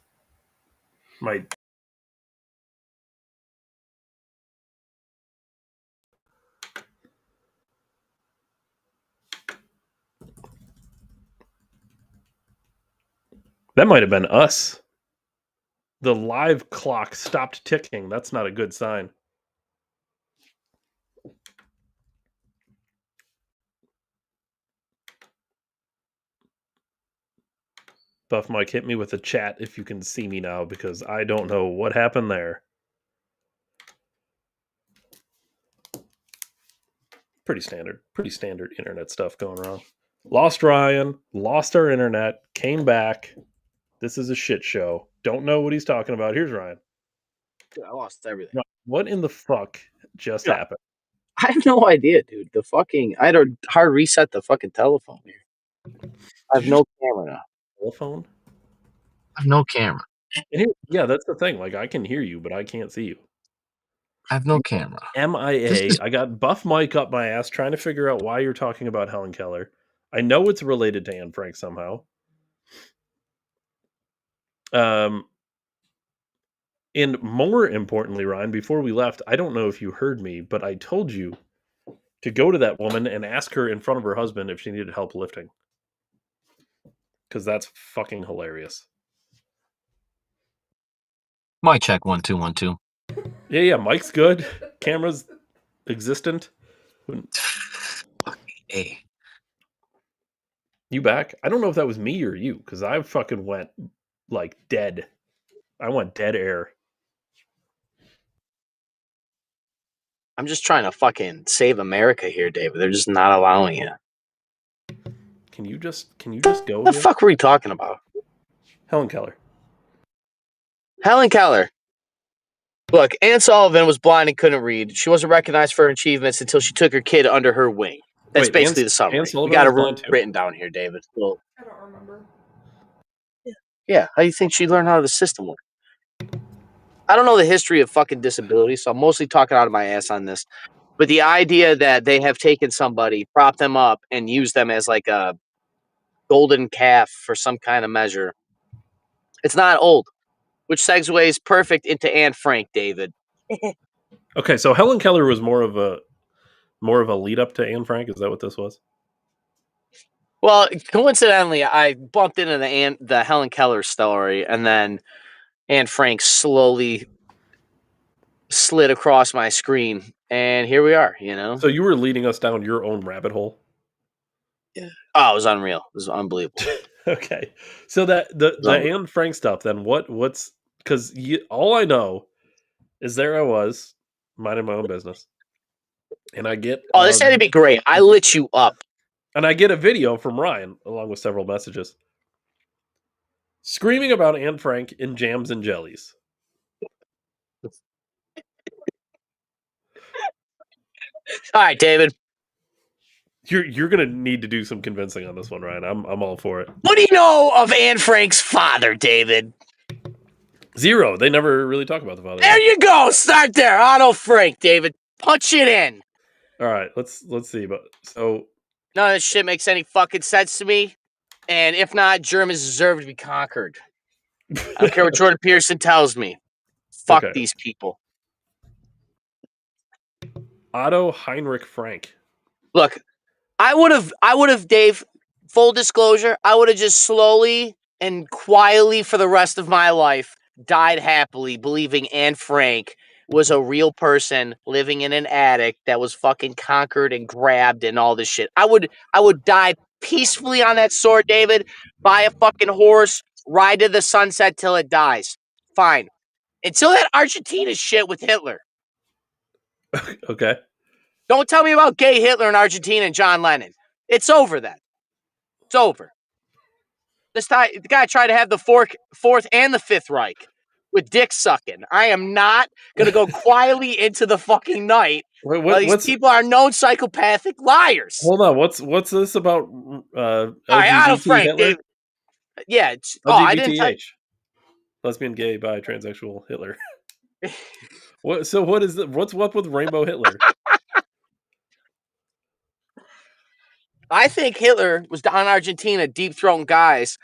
[SPEAKER 1] That might have been us. The live clock stopped ticking. That's not a good sign. Buff Mike, hit me with a chat if you can see me now, because I don't know what happened there. Pretty standard internet stuff going wrong. Lost Ryan, lost our internet, came back. This is a shit show. Don't know what he's talking about. Here's Ryan.
[SPEAKER 2] Dude, I lost everything.
[SPEAKER 1] What in the fuck just happened?
[SPEAKER 2] I have no idea, dude. I had to hard reset the fucking telephone here. I have no camera now.
[SPEAKER 1] Telephone?
[SPEAKER 2] I have no camera.
[SPEAKER 1] Yeah, that's the thing. Like, I can hear you, but I can't see you.
[SPEAKER 2] I have no camera.
[SPEAKER 1] MIA. I got Buff Mike up my ass trying to figure out why you're talking about Helen Keller. I know it's related to Anne Frank somehow. And more importantly, Ryan, before we left, I don't know if you heard me, but I told you to go to that woman and ask her in front of her husband if she needed help lifting. Because that's fucking hilarious.
[SPEAKER 2] Mic check 1 2 1 2.
[SPEAKER 1] Yeah, Mike's good. Camera's existent.
[SPEAKER 2] Hey.
[SPEAKER 1] You back? I don't know if that was me or you, because I fucking went like dead. I went dead air.
[SPEAKER 2] I'm just trying to fucking save America here, David. They're just not allowing it.
[SPEAKER 1] Can you just go?
[SPEAKER 2] What the fuck were we talking about?
[SPEAKER 1] Helen Keller.
[SPEAKER 2] Helen Keller. Look, Anne Sullivan was blind and couldn't read. She wasn't recognized for her achievements until she took her kid under her wing. That's basically the summary. We got it written down here, David. Well,
[SPEAKER 3] I don't remember.
[SPEAKER 2] Yeah, how do you think she learned how the system worked? I don't know the history of fucking disability, so I'm mostly talking out of my ass on this. But the idea that they have taken somebody, propped them up, and used them as like a golden calf for some kind of measure, it's not old. Which segues perfect into Anne Frank, David.
[SPEAKER 1] Okay, so Helen Keller was more of a lead up to Anne Frank. Is that what this was?
[SPEAKER 2] Well, coincidentally, I bumped into the Helen Keller story, and then Anne Frank slowly slid across my screen, and here we are. You know.
[SPEAKER 1] So you were leading us down your own rabbit hole.
[SPEAKER 2] Yeah. Oh, it was unreal. It was unbelievable.
[SPEAKER 1] Okay, so the Anne Frank stuff. Then what's because all I know is there I was minding my own business, and I get
[SPEAKER 2] this had to be great. I lit you up,
[SPEAKER 1] and I get a video from Ryan along with several messages screaming about Anne Frank in jams and jellies.
[SPEAKER 2] All right, David.
[SPEAKER 1] You're gonna need to do some convincing on this one, Ryan. I'm all for it.
[SPEAKER 2] What do you know of Anne Frank's father, David?
[SPEAKER 1] Zero. They never really talk about the father.
[SPEAKER 2] There you go. Start there. Otto Frank, David. Punch it in.
[SPEAKER 1] All right, let's see. But so
[SPEAKER 2] none of this shit makes any fucking sense to me. And if not, Germans deserve to be conquered. I don't care what Jordan Peterson tells me. Fuck these people.
[SPEAKER 1] Otto Heinrich Frank.
[SPEAKER 2] Look, I would have, Dave, full disclosure, I would have just slowly and quietly for the rest of my life died happily believing Anne Frank was a real person living in an attic that was fucking conquered and grabbed and all this shit. I would die peacefully on that sword, David, buy a fucking horse, ride to the sunset till it dies. Fine. Until that Argentina shit with Hitler.
[SPEAKER 1] Okay.
[SPEAKER 2] Don't tell me about gay Hitler in Argentina and John Lennon. It's over then. It's over. The guy tried to have the fourth and the fifth Reich with dick sucking. I am not going to go quietly into the fucking night while these people are known psychopathic liars.
[SPEAKER 1] Hold on. What's this about
[SPEAKER 2] LGBT Frank,
[SPEAKER 1] Hitler?
[SPEAKER 2] Dude. Yeah.
[SPEAKER 1] LGBTH. Lesbian, gay, bi, transsexual Hitler. What is what's up with Rainbow Hitler?
[SPEAKER 2] I think Hitler was down in Argentina deep-throating guys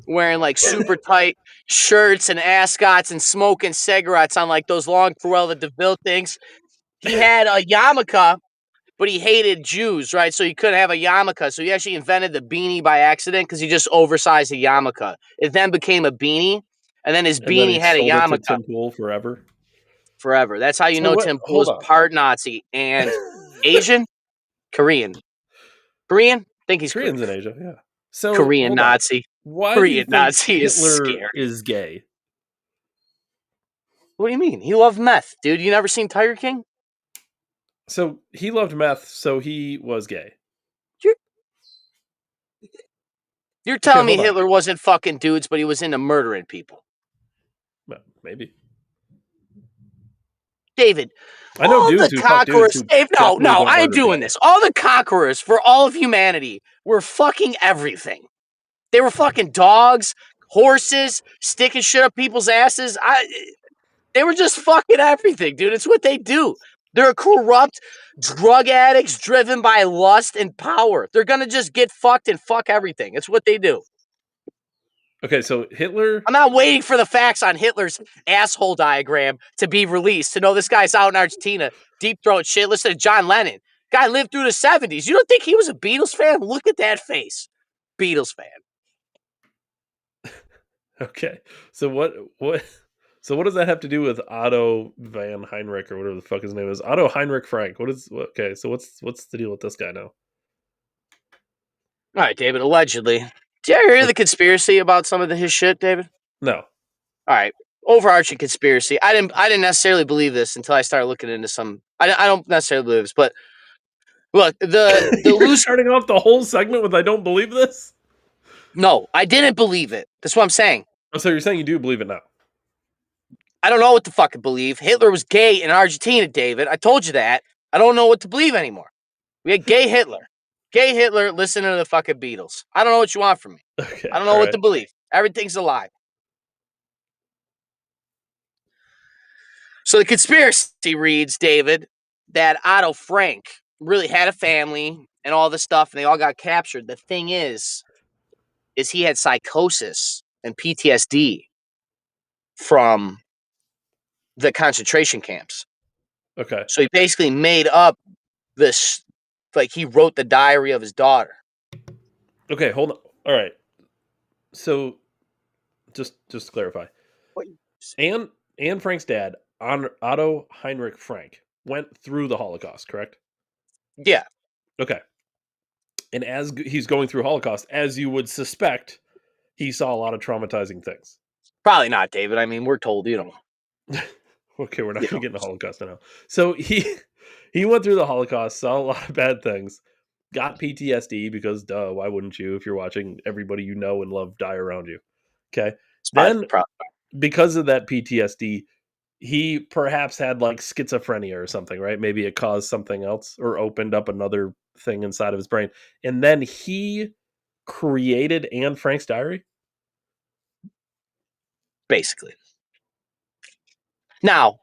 [SPEAKER 2] wearing like super tight shirts and ascots and smoking cigarettes on like those long Cruella de Vil things. He had a yarmulke but he hated Jews, right? So he couldn't have a yarmulke. So he actually invented the beanie by accident because he just oversized the yarmulke. It then became a beanie, and then his
[SPEAKER 1] And then
[SPEAKER 2] beanie
[SPEAKER 1] he
[SPEAKER 2] had a
[SPEAKER 1] sold it to
[SPEAKER 2] yarmulke
[SPEAKER 1] Tim Pool forever.
[SPEAKER 2] forever. That's how you
[SPEAKER 1] So
[SPEAKER 2] know
[SPEAKER 1] what?
[SPEAKER 2] Tim Pool
[SPEAKER 1] Hold
[SPEAKER 2] is
[SPEAKER 1] on.
[SPEAKER 2] part Nazi and Asian, Korean. Korean? I think he's
[SPEAKER 1] Koreans
[SPEAKER 2] Korean.
[SPEAKER 1] in Asia, yeah. So
[SPEAKER 2] Korean
[SPEAKER 1] hold on.
[SPEAKER 2] Nazi.
[SPEAKER 1] Why do you
[SPEAKER 2] Korean
[SPEAKER 1] think
[SPEAKER 2] Nazi is
[SPEAKER 1] Hitler
[SPEAKER 2] scary.
[SPEAKER 1] is gay?
[SPEAKER 2] What do you mean? He loved meth, dude. You never seen Tiger King?
[SPEAKER 1] So he loved meth, so he was gay.
[SPEAKER 2] You're
[SPEAKER 1] Okay,
[SPEAKER 2] telling me
[SPEAKER 1] hold on.
[SPEAKER 2] Hitler wasn't fucking dudes, but he was into murdering people.
[SPEAKER 1] Well, maybe.
[SPEAKER 2] David,
[SPEAKER 1] I know
[SPEAKER 2] all the
[SPEAKER 1] dudes who fuck dudes
[SPEAKER 2] conquerors.
[SPEAKER 1] who
[SPEAKER 2] Dave, no,
[SPEAKER 1] definitely don't
[SPEAKER 2] I ain't
[SPEAKER 1] murder
[SPEAKER 2] doing
[SPEAKER 1] people.
[SPEAKER 2] this. All the conquerors for all of humanity were fucking everything. They were fucking dogs, horses, sticking shit up people's asses. They were just fucking everything, dude. It's what they do. They're corrupt drug addicts driven by lust and power. They're gonna just get fucked and fuck everything. It's what they do.
[SPEAKER 1] Okay, so Hitler.
[SPEAKER 2] I'm not waiting for the facts on Hitler's asshole diagram to be released to know this guy's out in Argentina, deep throat shit. Listen to John Lennon. Guy lived through the 70s. You don't think he was a Beatles fan? Look at that face. Beatles fan.
[SPEAKER 1] Okay, so what? So what does that have to do with Otto van Heinrich or whatever the fuck his name is? Otto Heinrich Frank. What is? Okay, so what's the deal with this guy now?
[SPEAKER 2] All right, David, allegedly. Did you ever hear the conspiracy about some of his shit, David?
[SPEAKER 1] No.
[SPEAKER 2] All right. Overarching conspiracy. I didn't necessarily believe this until I started looking into some. I don't necessarily believe this, but look, the
[SPEAKER 1] You're
[SPEAKER 2] loose.
[SPEAKER 1] starting off the whole segment with "I don't believe this."
[SPEAKER 2] No, I didn't believe it. That's what I'm saying.
[SPEAKER 1] Oh, so you're saying you do believe it now?
[SPEAKER 2] I don't know what to fucking believe. Hitler was gay in Argentina, David. I told you that. I don't know what to believe anymore. We had gay Hitler. Gay Hitler listening to the fucking Beatles. I don't know what you want from me.
[SPEAKER 1] Okay.
[SPEAKER 2] I don't know
[SPEAKER 1] all
[SPEAKER 2] what
[SPEAKER 1] right.
[SPEAKER 2] to believe. Everything's a lie. So the conspiracy reads, David, that Otto Frank really had a family and all this stuff, and they all got captured. The thing is he had psychosis and PTSD from the concentration camps.
[SPEAKER 1] Okay.
[SPEAKER 2] So he basically made up this, like he wrote the diary of his daughter.
[SPEAKER 1] Okay. Hold on. All right. So, just to clarify, Anne Frank's dad, Otto Heinrich Frank, went through the Holocaust, correct?
[SPEAKER 2] Yeah.
[SPEAKER 1] Okay. And as he's going through Holocaust, as you would suspect, he saw a lot of traumatizing things.
[SPEAKER 2] Probably not, David. I mean, we're told, you know.
[SPEAKER 1] Okay, we're not going to get into Holocaust now. So he went through the Holocaust, saw a lot of bad things, got PTSD because, duh, why wouldn't you if you're watching everybody you know and love die around you? Okay. Then, because of that PTSD, he perhaps had like schizophrenia or something, right? Maybe it caused something else or opened up another thing inside of his brain. And then he created Anne Frank's diary?
[SPEAKER 2] Basically. Now,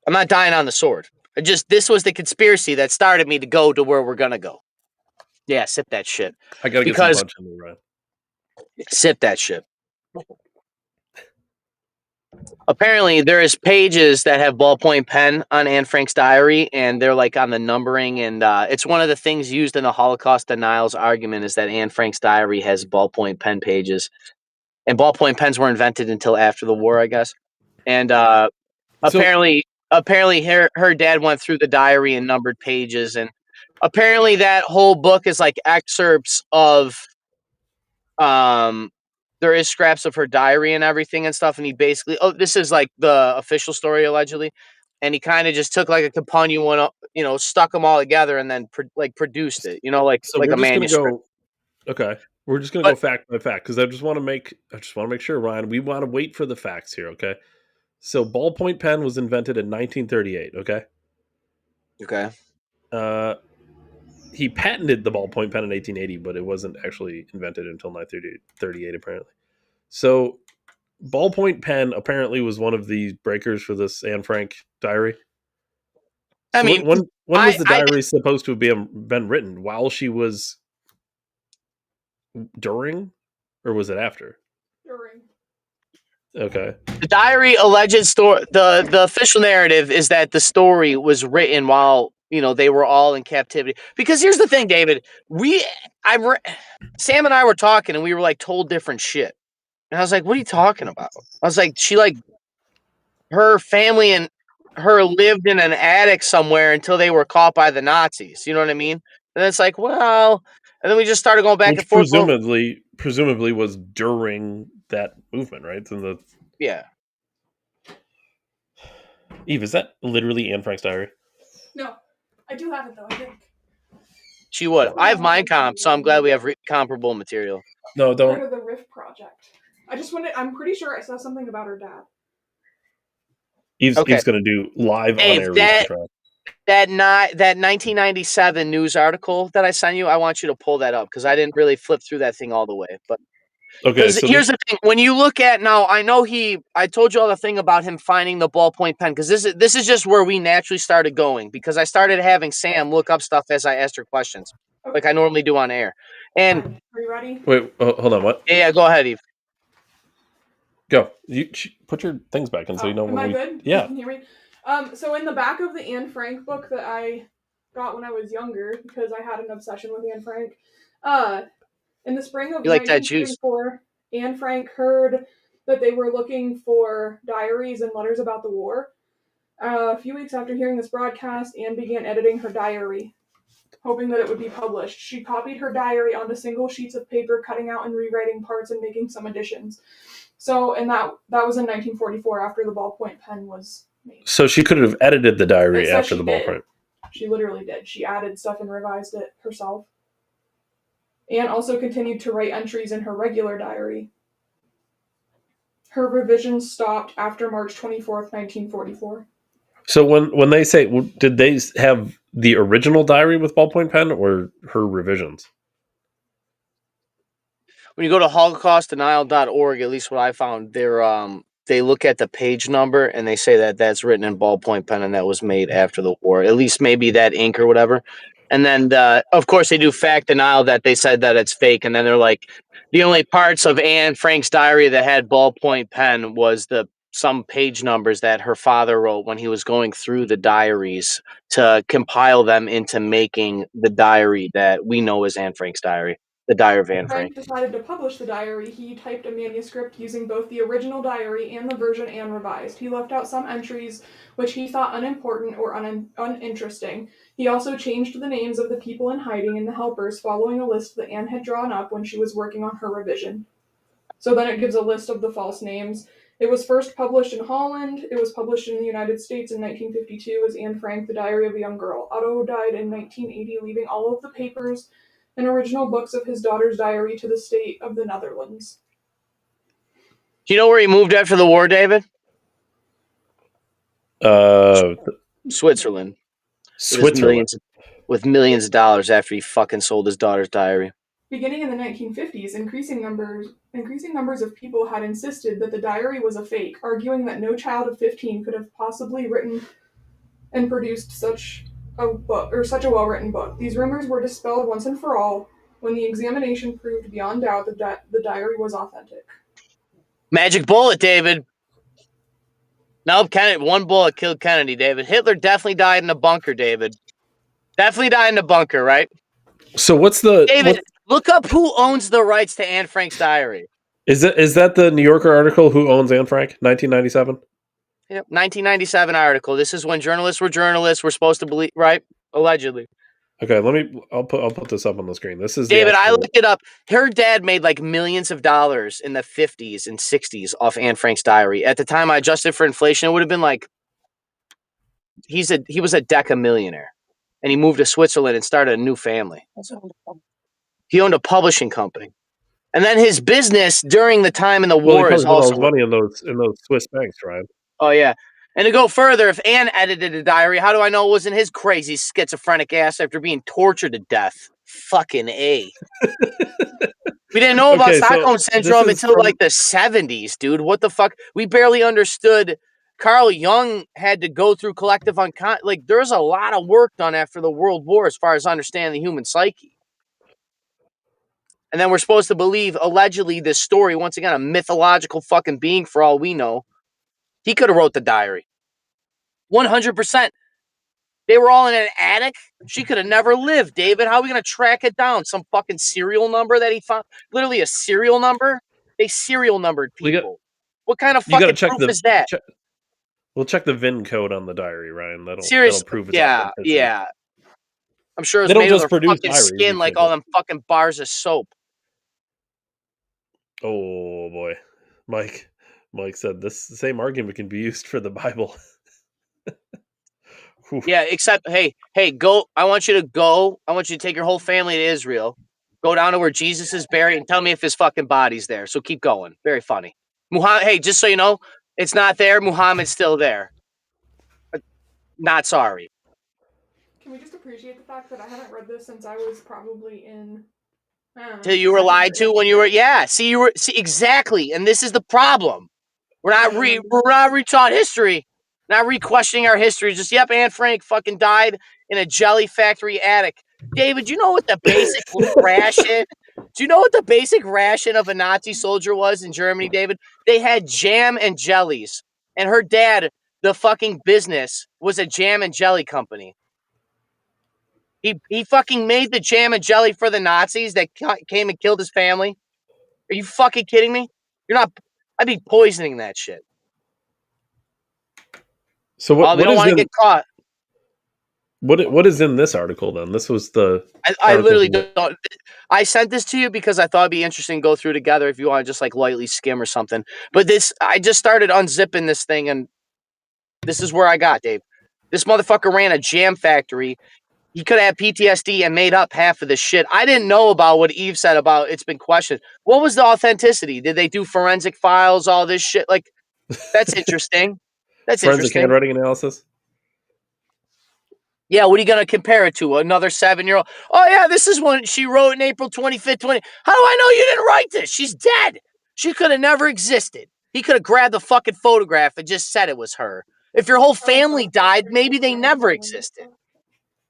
[SPEAKER 2] I'm not dying on the sword. This was the conspiracy that started me to go to where we're going to go. Yeah, sip that shit.
[SPEAKER 1] I got to get some punch in me, Ryan.
[SPEAKER 2] Sip that shit. Apparently, there is pages that have ballpoint pen on Anne Frank's diary, and they're like on the numbering, and it's one of the things used in the Holocaust denials argument is that Anne Frank's diary has ballpoint pen pages, and ballpoint pens were invented until after the war, I guess. And apparently, her dad went through the diary and numbered pages, and apparently that whole book is like excerpts of there is scraps of her diary and everything and stuff, and he basically this is like the official story allegedly, and he kind of just took like a compendium one, you know, stuck them all together and then produced it, you know, like
[SPEAKER 1] So
[SPEAKER 2] like
[SPEAKER 1] we're
[SPEAKER 2] a
[SPEAKER 1] just
[SPEAKER 2] manuscript.
[SPEAKER 1] Okay. We're just gonna go fact by fact because I just want to make sure, Ryan. We want to wait for the facts here, okay? So ballpoint pen was invented in 1938, okay?
[SPEAKER 2] Okay.
[SPEAKER 1] He patented the ballpoint pen in 1880, but it wasn't actually invented until 1938, apparently. So ballpoint pen apparently was one of the breakers for this Anne Frank diary. So
[SPEAKER 2] I mean,
[SPEAKER 1] when was the diary supposed to have been written? While she was during, or was it after?
[SPEAKER 3] During.
[SPEAKER 1] Okay.
[SPEAKER 2] The diary alleged story. The official narrative is that the story was written while they were all in captivity. Because here's the thing, David. Sam and I were talking, and we were like told different shit. And I was like, "What are you talking about?" I was like, her family and her lived in an attic somewhere until they were caught by the Nazis. You know what I mean? And it's like, well, and then we just started going back
[SPEAKER 1] Which
[SPEAKER 2] and forth.
[SPEAKER 1] presumably was during that movement, right? So
[SPEAKER 2] Yeah.
[SPEAKER 1] Eve, is that literally Anne Frank's diary?
[SPEAKER 3] No, I do have it though. I think.
[SPEAKER 2] She would. I have Mind Comp, so I'm glad we have comparable material.
[SPEAKER 1] No,
[SPEAKER 3] Part
[SPEAKER 1] don't.
[SPEAKER 3] of the Rift Project. I'm pretty sure I saw something about her dad.
[SPEAKER 1] Eve's going to do live on air research.
[SPEAKER 2] That 1997 news article that I sent you, I want you to pull that up because I didn't really flip through that thing all the way. But
[SPEAKER 1] okay, so
[SPEAKER 2] here's the thing: when you look at now, I know I told you all the thing about him finding the ballpoint pen because this is just where we naturally started going because I started having Sam look up stuff as I asked her questions, like I normally do on air. And
[SPEAKER 3] are you ready?
[SPEAKER 1] Wait, hold on. What?
[SPEAKER 2] Yeah, go ahead, Eve.
[SPEAKER 1] Go. You put your things back in so you know
[SPEAKER 3] when good?
[SPEAKER 1] Yeah.
[SPEAKER 3] You can hear me? So in the back of the Anne Frank book that I got when I was younger, because I had an obsession with Anne Frank, in the spring of 1944, Anne Frank heard that they were looking for diaries and letters about the war. A few weeks after hearing this broadcast, Anne began editing her diary, hoping that it would be published. She copied her diary onto single sheets of paper, cutting out and rewriting parts and making some additions. So, and that was in 1944 after the ballpoint pen was made.
[SPEAKER 1] So she could have edited the diary after the ballpoint.
[SPEAKER 3] She literally did. She added stuff and revised it herself. Anne also continued to write entries in her regular diary. Her revisions stopped after March 24th, 1944.
[SPEAKER 1] So when they say, did they have the original diary with ballpoint pen or her revisions?
[SPEAKER 2] When you go to holocaustdenial.org, at least what I found, they look at the page number and they say that that's written in ballpoint pen and that was made after the war. At least maybe that ink or whatever. And then, of course, they do fact denial that they said that it's fake. And then they're like, the only parts of Anne Frank's diary that had ballpoint pen was some page numbers that her father wrote when he was going through the diaries to compile them into making the diary that we know as Anne Frank's diary. The Diary of Anne Frank.
[SPEAKER 3] Frank decided to publish the diary. He typed a manuscript using both the original diary and the version Anne revised. He left out some entries which he thought unimportant or uninteresting. He also changed the names of the people in hiding and the helpers following a list that Anne had drawn up when she was working on her revision. So then it gives a list of the false names. It was first published in Holland. It was published in the United States in 1952 as Anne Frank, The Diary of a Young Girl. Otto died in 1980, leaving all of the papers and original books of his daughter's diary to the state of the Netherlands.
[SPEAKER 2] Do you know where he moved after the war, David? Switzerland. With millions of dollars after he fucking sold his daughter's diary.
[SPEAKER 3] Beginning in the 1950s, increasing numbers of people had insisted that the diary was a fake, arguing that no child of 15 could have possibly written and produced such a book or such a well-written book. These rumors were dispelled once and for all when the examination proved beyond doubt that the diary was authentic.
[SPEAKER 2] Magic bullet, David. Nope, one bullet killed Kennedy, David. Hitler definitely died in a bunker, David. Definitely died in a bunker, right?
[SPEAKER 1] So what's the...
[SPEAKER 2] David, look up who owns the rights to Anne Frank's diary.
[SPEAKER 1] Is that the New Yorker article, Who Owns Anne Frank, 1997?
[SPEAKER 2] Yep, 1997 article. This is when journalists were supposed to believe, right? Allegedly.
[SPEAKER 1] Okay, I'll put this up on the screen. This is
[SPEAKER 2] David, I looked it up. Her dad made like millions of dollars in the 50s and 60s off Anne Frank's diary. At the time I adjusted for inflation, it would have been like he was a deca-millionaire. And he moved to Switzerland and started a new family. He owned a publishing company. And then his business during the time in the war is also
[SPEAKER 1] put all his money in those Swiss banks, right?
[SPEAKER 2] Oh yeah. And to go further, if Anne edited a diary, how do I know it wasn't his crazy schizophrenic ass after being tortured to death? Fucking A. We didn't know about Stockholm Syndrome until like the 70s, dude. What the fuck? We barely understood. Carl Jung had to go through collective unconscious. Like, there's a lot of work done after the World War as far as understanding the human psyche. And then we're supposed to believe, allegedly, this story, once again, a mythological fucking being for all we know. He could have wrote the diary. 100%. They were all in an attic. She could have never lived, David. How are we going to track it down? Some fucking serial number that he found? Literally a serial number? They serial numbered people. What kind of
[SPEAKER 1] You got to
[SPEAKER 2] fucking
[SPEAKER 1] check
[SPEAKER 2] proof is that?
[SPEAKER 1] We'll check the VIN code on the diary, Ryan. That'll
[SPEAKER 2] Seriously,
[SPEAKER 1] prove its
[SPEAKER 2] yeah,
[SPEAKER 1] authenticity.
[SPEAKER 2] yeah. I'm sure it
[SPEAKER 1] They
[SPEAKER 2] was
[SPEAKER 1] don't
[SPEAKER 2] made of
[SPEAKER 1] just
[SPEAKER 2] their
[SPEAKER 1] produce
[SPEAKER 2] fucking
[SPEAKER 1] diaries,
[SPEAKER 2] skin
[SPEAKER 1] you
[SPEAKER 2] like
[SPEAKER 1] can't
[SPEAKER 2] all
[SPEAKER 1] just.
[SPEAKER 2] them fucking bars of soap.
[SPEAKER 1] Oh boy, Mike. Mike said this same argument can be used for the Bible.
[SPEAKER 2] Yeah, except hey, go. I want you to go. I want you to take your whole family to Israel. Go down to where Jesus is buried and tell me if his fucking body's there. So keep going. Very funny. Muhammad. Hey, just so you know, it's not there. Muhammad's still there. Not sorry.
[SPEAKER 3] Can we just appreciate the fact that I haven't read this since I was probably in, I don't know,
[SPEAKER 2] Till you were
[SPEAKER 3] second
[SPEAKER 2] lied to
[SPEAKER 3] grade.
[SPEAKER 2] when you were. Yeah. See, you were. See, exactly. And this is the problem. We're not retaught history. Not re-questioning our history. Just Anne Frank fucking died in a jelly factory attic. David, you know what the basic ration? Do you know what the basic ration of a Nazi soldier was in Germany, David? They had jam and jellies. And her dad, the fucking business, was a jam and jelly company. He fucking made the jam and jelly for the Nazis that came and killed his family. Are you fucking kidding me? You're not. I'd be poisoning that shit.
[SPEAKER 1] So
[SPEAKER 2] They don't want to get caught.
[SPEAKER 1] What is in this article then? This was the
[SPEAKER 2] I literally don't. I sent this to you because I thought it'd be interesting to go through together if you want to just like lightly skim or something. But I just started unzipping this thing and this is where I got, Dave. This motherfucker ran a jam factory. He could have PTSD and made up half of this shit. I didn't know about what Eve said about it's been questioned. What was the authenticity? Did they do forensic files, all this shit? Like, that's interesting. That's
[SPEAKER 1] forensic
[SPEAKER 2] interesting.
[SPEAKER 1] handwriting analysis.
[SPEAKER 2] Yeah, what are you going to compare it to? Another 7-year-old? Oh, yeah, this is when she wrote in April 25th, 20. How do I know you didn't write this? She's dead. She could have never existed. He could have grabbed the fucking photograph and just said it was her. If your whole family died, maybe they never existed.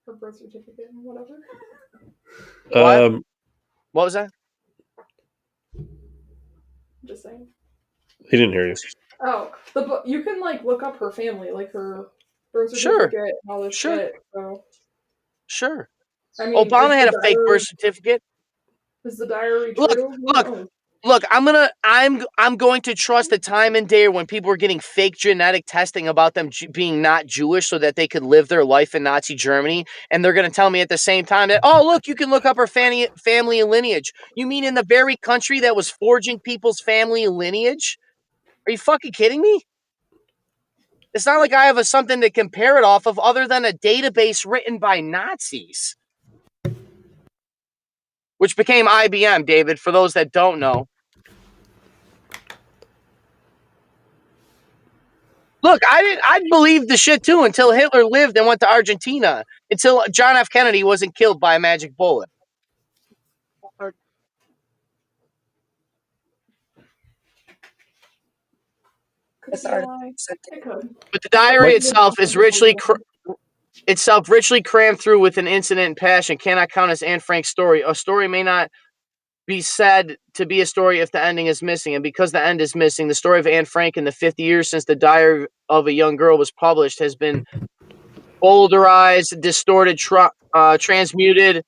[SPEAKER 3] Her birth certificate and whatever.
[SPEAKER 2] What? What was that?
[SPEAKER 3] Just saying.
[SPEAKER 1] He didn't hear you.
[SPEAKER 3] Oh, you can like look up her family, like her birth certificate and all this shit. So.
[SPEAKER 2] Sure.
[SPEAKER 3] I mean,
[SPEAKER 2] Obama had a fake birth certificate.
[SPEAKER 3] Is the diary true?
[SPEAKER 2] Look, I'm going to trust the time and day when people were getting fake genetic testing about them being not Jewish so that they could live their life in Nazi Germany. And they're going to tell me at the same time that, oh, look, you can look up her family and lineage. You mean in the very country that was forging people's family lineage? Are you fucking kidding me? It's not like I have something to compare it off of other than a database written by Nazis. Which became IBM, David, for those that don't know. Look, I believed the shit too until Hitler lived and went to Argentina. Until John F. Kennedy wasn't killed by a magic bullet.
[SPEAKER 3] Could be a lie. It could.
[SPEAKER 2] But the diary itself is richly crammed through with an incident and passion. Cannot count as Anne Frank's story. A story may not be said to be a story if the ending is missing. And because the end is missing, the story of Anne Frank in the 50 years since the diary of a young girl was published has been bowdlerized, distorted, transmuted,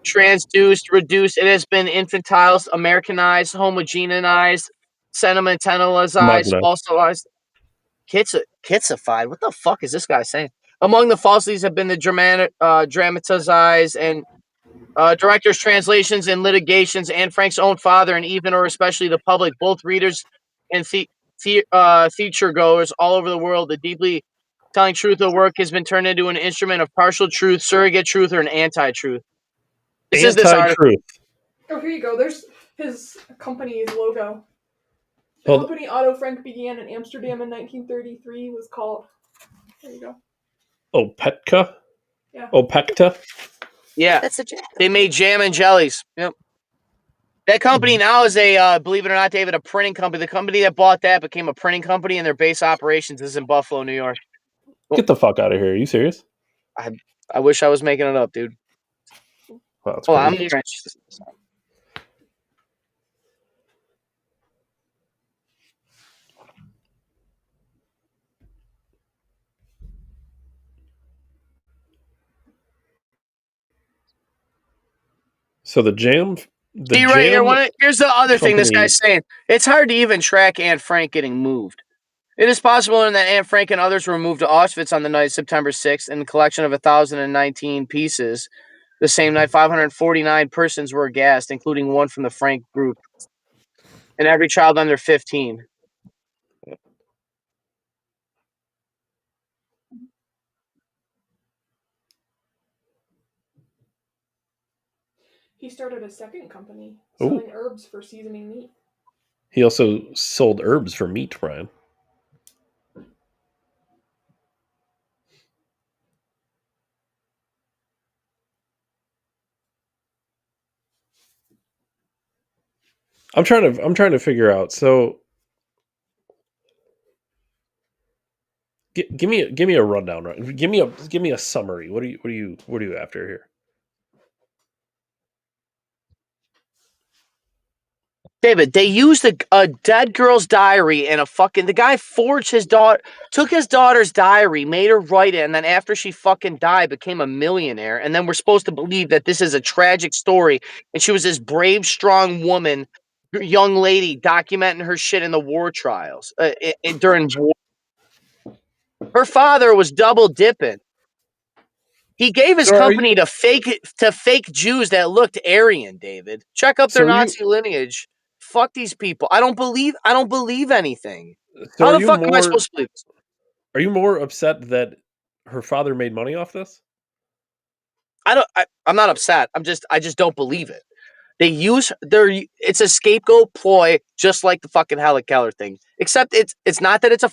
[SPEAKER 2] transduced, reduced. It has been infantilized, Americanized, homogenized, sentimentalized, falsified, kitsified. What the fuck is this guy saying? Among the falsities have been the dramatized and director's translations and litigations, and Frank's own father, and even or especially the public, both readers and theater goers all over the world. The deeply telling truth of work has been turned into an instrument of partial truth, surrogate truth, or an anti-truth. This is this article.
[SPEAKER 3] Oh, here you go. There's his company's logo. The company Otto Frank began in Amsterdam in 1933 was called. There you go.
[SPEAKER 1] Opetka?
[SPEAKER 3] Yeah.
[SPEAKER 1] Opekta?
[SPEAKER 2] Yeah. They made jam and jellies. Yep. That company now is believe it or not, David, a printing company. The company that bought that became a printing company, and their base operations is in Buffalo, New York.
[SPEAKER 1] Get the fuck out of here. Are you serious?
[SPEAKER 2] I wish I was making it up, dude.
[SPEAKER 1] Wow, that's crazy. So the jam.
[SPEAKER 2] See right here. Here's the other thing this guy's saying. It's hard to even track Anne Frank getting moved. It is possible that Anne Frank and others were moved to Auschwitz on the night of September 6th in a collection of 1,019 pieces. The same night, 549 persons were gassed, including one from the Frank group, and every child under 15.
[SPEAKER 3] He started a second company selling herbs for seasoning meat.
[SPEAKER 1] He also sold herbs for meat, Brian. I'm trying to figure out. So, give me a rundown. Right? Give me a summary. What are you after here?
[SPEAKER 2] David, they used a dead girl's diary and the guy forged took his daughter's diary, made her write it, and then after she fucking died, became a millionaire. And then we're supposed to believe that this is a tragic story, and she was this brave, strong woman, young lady, documenting her shit in the war trials during war. Her father was double dipping. He gave his company to fake Jews that looked Aryan, David. Check up their Nazi lineage. Fuck these people. I don't believe anything.
[SPEAKER 1] So
[SPEAKER 2] How the fuck am I supposed to believe this?
[SPEAKER 1] Are you more upset that her father made money off this?
[SPEAKER 2] I'm not upset. I just don't believe it. It's a scapegoat ploy, just like the fucking Helen Keller thing. Except it's not that it's a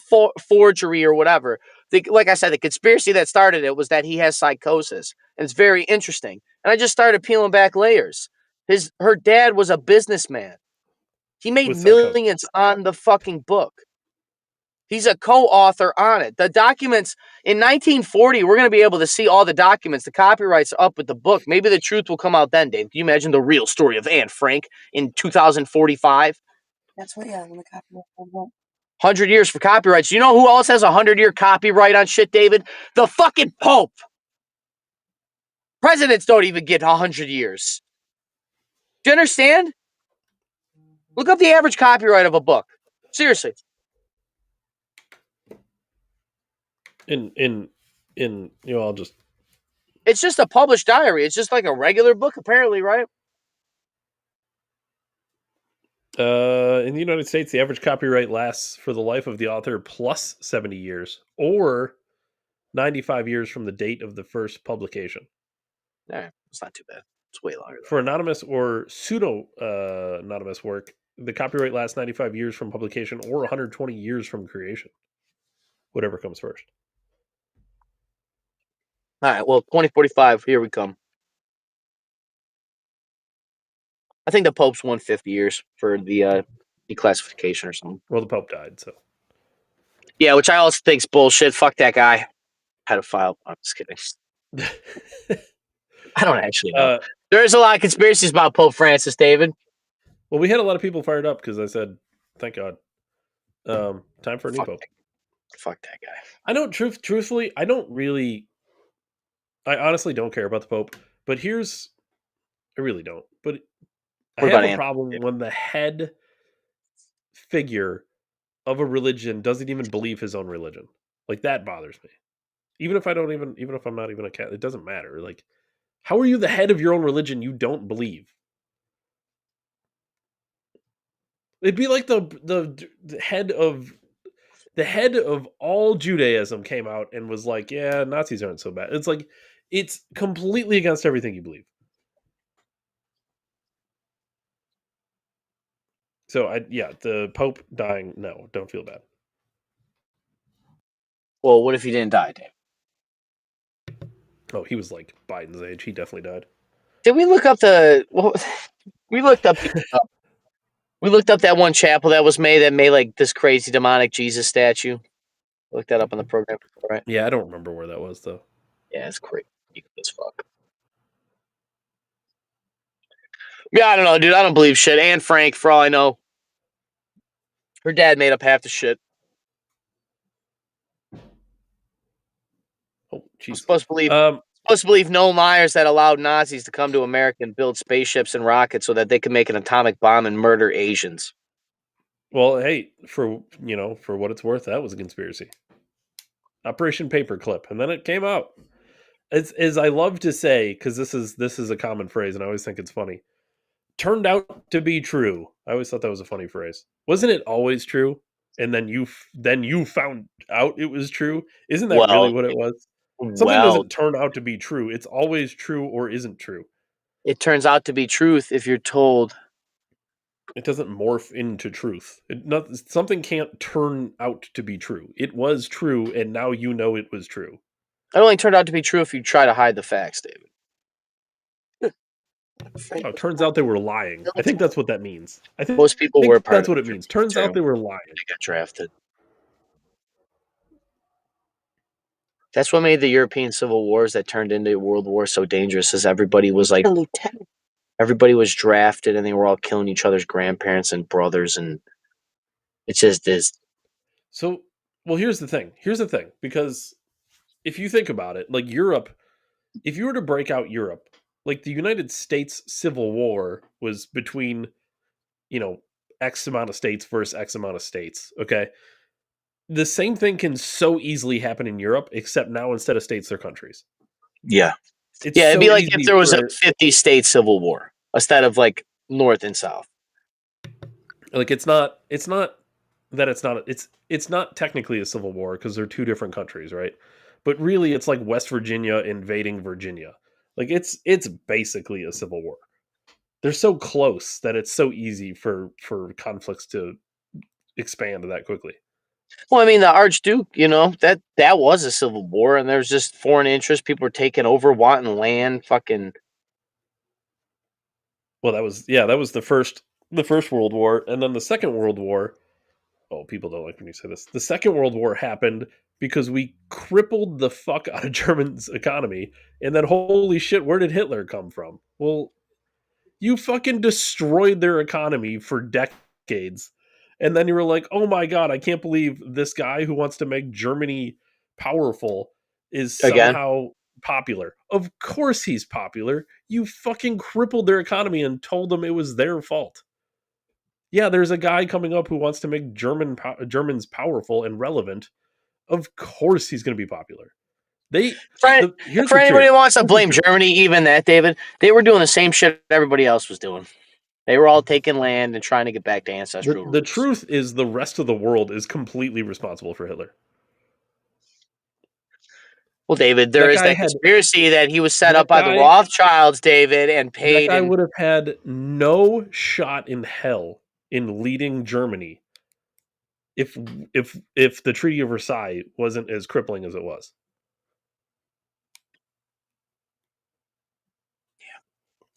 [SPEAKER 2] forgery or whatever. Like I said, the conspiracy that started it was that he has psychosis, and it's very interesting. And I just started peeling back layers. Her dad was a businessman. He made millions on the fucking book. He's a co-author on it. The documents in 1940, we're going to be able to see all the documents. The copyrights are up with the book. Maybe the truth will come out then, Dave. Can you imagine the real story of Anne Frank in 2045?
[SPEAKER 4] That's what, yeah, when the copyright
[SPEAKER 2] 100 years for copyrights. You know who else has a 100-year copyright on shit, David? The fucking Pope. Presidents don't even get 100 years. Do you understand? Look up the average copyright of a book. Seriously.
[SPEAKER 1] I'll just.
[SPEAKER 2] It's just a published diary. It's just like a regular book, apparently, right?
[SPEAKER 1] In the United States, the average copyright lasts for the life of the author plus 70 years, or 95 years from the date of the first publication.
[SPEAKER 2] It's not too bad. It's way longer.
[SPEAKER 1] For anonymous or pseudo anonymous work, the copyright lasts 95 years from publication or 120 years from creation. Whatever comes first.
[SPEAKER 2] All right, well, 2045, here we come. I think the Pope's 150 years for the declassification or something.
[SPEAKER 1] Well, the Pope died, so.
[SPEAKER 2] Yeah, which I also think's bullshit. Fuck that guy. Pedophile. I'm just kidding. I don't actually know. There's a lot of conspiracies about Pope Francis, David.
[SPEAKER 1] Well, we had a lot of people fired up because I said, thank God. Time for a new Pope.
[SPEAKER 2] Fuck that guy.
[SPEAKER 1] I don't, truthfully, I honestly don't care about the Pope, but I really don't. But I have a problem when the head figure of a religion doesn't even believe his own religion. Like, that bothers me. Even if I'm not even a Catholic, it doesn't matter. Like, how are you the head of your own religion you don't believe? It'd be like the head of all Judaism came out and was like, yeah, Nazis aren't so bad. It's like, it's completely against everything you believe. So the Pope dying, no, don't feel bad.
[SPEAKER 2] Well, what if he didn't die, Dave?
[SPEAKER 1] Oh, he was like Biden's age. He definitely died.
[SPEAKER 2] Did we look up we looked up we looked up that one chapel that made like this crazy demonic Jesus statue. Look that up on the program, right?
[SPEAKER 1] Yeah, I don't remember where that was though.
[SPEAKER 2] Yeah, it's crazy as fuck. Yeah, I don't know, dude. I don't believe shit. Anne Frank, for all I know, her dad made up half the shit.
[SPEAKER 1] Oh, jeez.
[SPEAKER 2] I'm supposed to believe supposed to believe Noel Myers that allowed Nazis to come to America and build spaceships and rockets so that they could make an atomic bomb and murder Asians.
[SPEAKER 1] Well, hey, for what it's worth, that was a conspiracy. Operation Paperclip, and then it came out. As I love to say, because this is a common phrase, and I always think it's funny. Turned out to be true. I always thought that was a funny phrase. Wasn't it always true? And then you found out it was true. Isn't that really what it was? Something doesn't turn out to be true. It's always true or isn't true.
[SPEAKER 2] It turns out to be truth if you're told.
[SPEAKER 1] It doesn't morph into truth. Something can't turn out to be true. It was true, and now you know it was true.
[SPEAKER 2] It only turned out to be true if you try to hide the facts, David.
[SPEAKER 1] Oh, turns out they were lying. I think that's what that means. I think
[SPEAKER 2] most people were part
[SPEAKER 1] that's
[SPEAKER 2] of
[SPEAKER 1] what it means. Turns out they were lying.
[SPEAKER 2] They got drafted. That's what made the European civil wars that turned into World War so dangerous, is everybody was like, everybody was drafted and they were all killing each other's grandparents and brothers, and it's just this.
[SPEAKER 1] So, well, here's the thing. Because if you think about it, like Europe, if you were to break out Europe, like the United States Civil War was between, X amount of states versus X amount of states. Okay. The same thing can so easily happen in Europe, except now instead of states, they're countries.
[SPEAKER 2] Yeah. It'd be like if there was a 50-state civil war instead of like North and South.
[SPEAKER 1] Like it's not technically a civil war because they're two different countries, right? But really it's like West Virginia invading Virginia. Like it's basically a civil war. They're so close that it's so easy for conflicts to expand that quickly.
[SPEAKER 2] Well, I mean, the Archduke, that was a civil war, and there's just foreign interest. People were taking over, wanting land, fucking.
[SPEAKER 1] Well, that was the first World War, and then the Second World War. Oh, people don't like when you say this. The Second World War happened because we crippled the fuck out of Germany's economy, and then holy shit, where did Hitler come from? Well, you fucking destroyed their economy for decades. And then you were like, oh my God, I can't believe this guy who wants to make Germany powerful is somehow popular. Of course he's popular. You fucking crippled their economy and told them it was their fault. Yeah, there's a guy coming up who wants to make Germans powerful and relevant. Of course he's going to be popular.
[SPEAKER 2] For anybody who wants to blame Germany, even that, David, they were doing the same shit everybody else was doing. They were all taking land and trying to get back to ancestral roots.
[SPEAKER 1] The truth is the rest of the world is completely responsible for Hitler.
[SPEAKER 2] Well, David, there is that conspiracy that he was set up by the Rothschilds, David, and paid.
[SPEAKER 1] That guy would have had no shot in hell in leading Germany if the Treaty of Versailles wasn't as crippling as it was.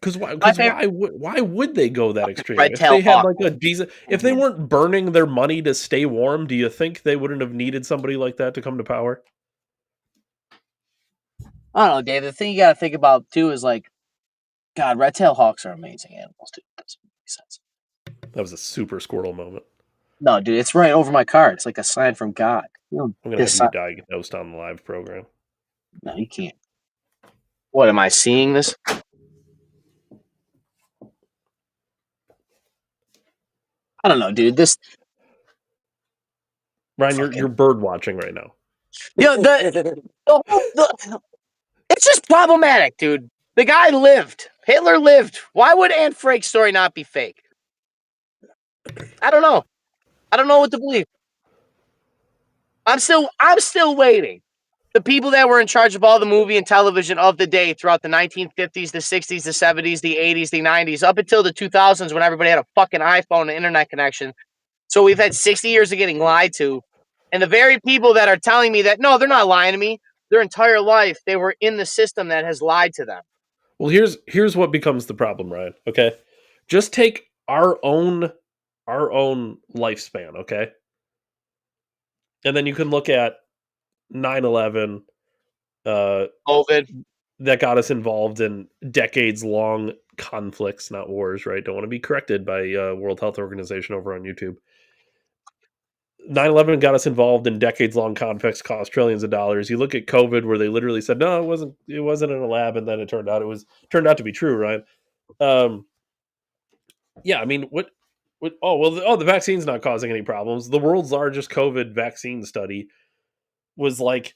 [SPEAKER 1] Because why would they go that extreme? If they had like a decent, if they weren't burning their money to stay warm, do you think they wouldn't have needed somebody like that to come to power?
[SPEAKER 2] I don't know, Dave. The thing you got to think about too is like, God, red-tailed hawks are amazing animals, dude. That doesn't make sense.
[SPEAKER 1] That was a super Squirtle moment.
[SPEAKER 2] No, dude, it's right over my car. It's like a sign from God.
[SPEAKER 1] I'm gonna have you diagnosed on the live program.
[SPEAKER 2] No, you can't. What am I seeing this? I don't know, dude.
[SPEAKER 1] Ryan, you're bird watching right now.
[SPEAKER 2] It's just problematic, dude. The guy lived. Hitler lived. Why would Anne Frank's story not be fake? I don't know. I don't know what to believe. I'm still waiting. The people that were in charge of all the movie and television of the day throughout the 1950s, the 60s, the 70s, the 80s, the 90s, up until the 2000s when everybody had a fucking iPhone and internet connection. So we've had 60 years of getting lied to. And the very people that are telling me that, no, they're not lying to me. Their entire life, they were in the system that has lied to them.
[SPEAKER 1] Well, here's what becomes the problem, Ryan. Okay? Just take our own lifespan, okay? And then you can look at 9/11,
[SPEAKER 2] COVID,
[SPEAKER 1] that got us involved in decades-long conflicts, not wars, right? Don't want to be corrected by World Health Organization over on YouTube. 9/11 got us involved in decades-long conflicts, cost trillions of dollars. You look at COVID, where they literally said, "No, it wasn't in a lab," and then it turned out to be true, right? Um, yeah, I mean, what? Oh well, the vaccine's not causing any problems. The world's largest COVID vaccine study was like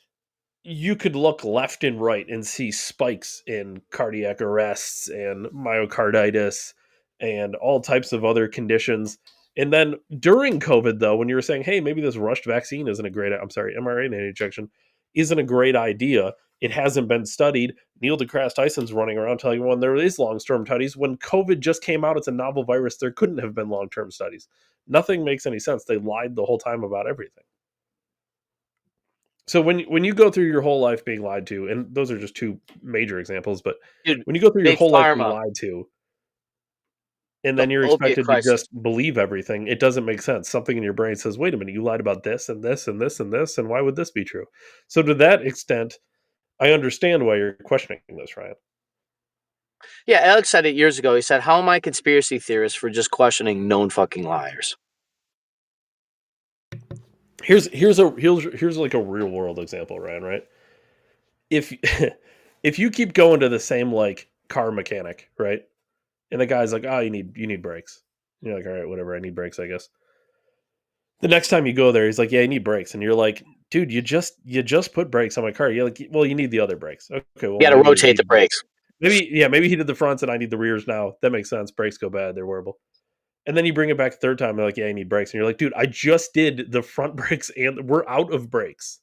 [SPEAKER 1] you could look left and right and see spikes in cardiac arrests and myocarditis and all types of other conditions. And then during COVID, though, when you were saying, "Hey, maybe this rushed vaccine isn't a great," I'm sorry, mRNA injection isn't a great idea. It hasn't been studied. Neil deGrasse Tyson's running around telling everyone there is long-term studies. When COVID just came out, it's a novel virus. There couldn't have been long-term studies. Nothing makes any sense. They lied the whole time about everything. So when you go through your whole life being lied to, and those are just two major examples, but
[SPEAKER 2] Dude,
[SPEAKER 1] when you go through your
[SPEAKER 2] big
[SPEAKER 1] whole life being
[SPEAKER 2] pharma,
[SPEAKER 1] lied to, and
[SPEAKER 2] the
[SPEAKER 1] then you're
[SPEAKER 2] opiate
[SPEAKER 1] expected to
[SPEAKER 2] crisis.
[SPEAKER 1] just believe everything, it doesn't make sense. Something in your brain says, "Wait a minute, you lied about this and this and this and this, and why would this be true?" So to that extent, I understand why you're questioning this, Ryan.
[SPEAKER 2] Yeah, Alex said it years ago. He said, "How am I conspiracy theorist for just questioning known fucking liars?"
[SPEAKER 1] Here's like a real world example, Ryan. Right? If if you keep going to the same like car mechanic, right, and the guy's like, "Oh, you need brakes," you're like, "All right, whatever, I need brakes, I guess." The next time you go there, he's like, "Yeah, I need brakes," and you're like, "Dude, you just put brakes on my car." You're like, "Well, you need the other brakes." Okay, well
[SPEAKER 2] You got to
[SPEAKER 1] maybe
[SPEAKER 2] rotate the brakes.
[SPEAKER 1] maybe he did the fronts and I need the rears now. That makes sense. Brakes go bad; they're wearable. And then you bring it back the third time, they're like, "Yeah, I need brakes," and you're like, "Dude, I just did the front brakes and we're out of brakes."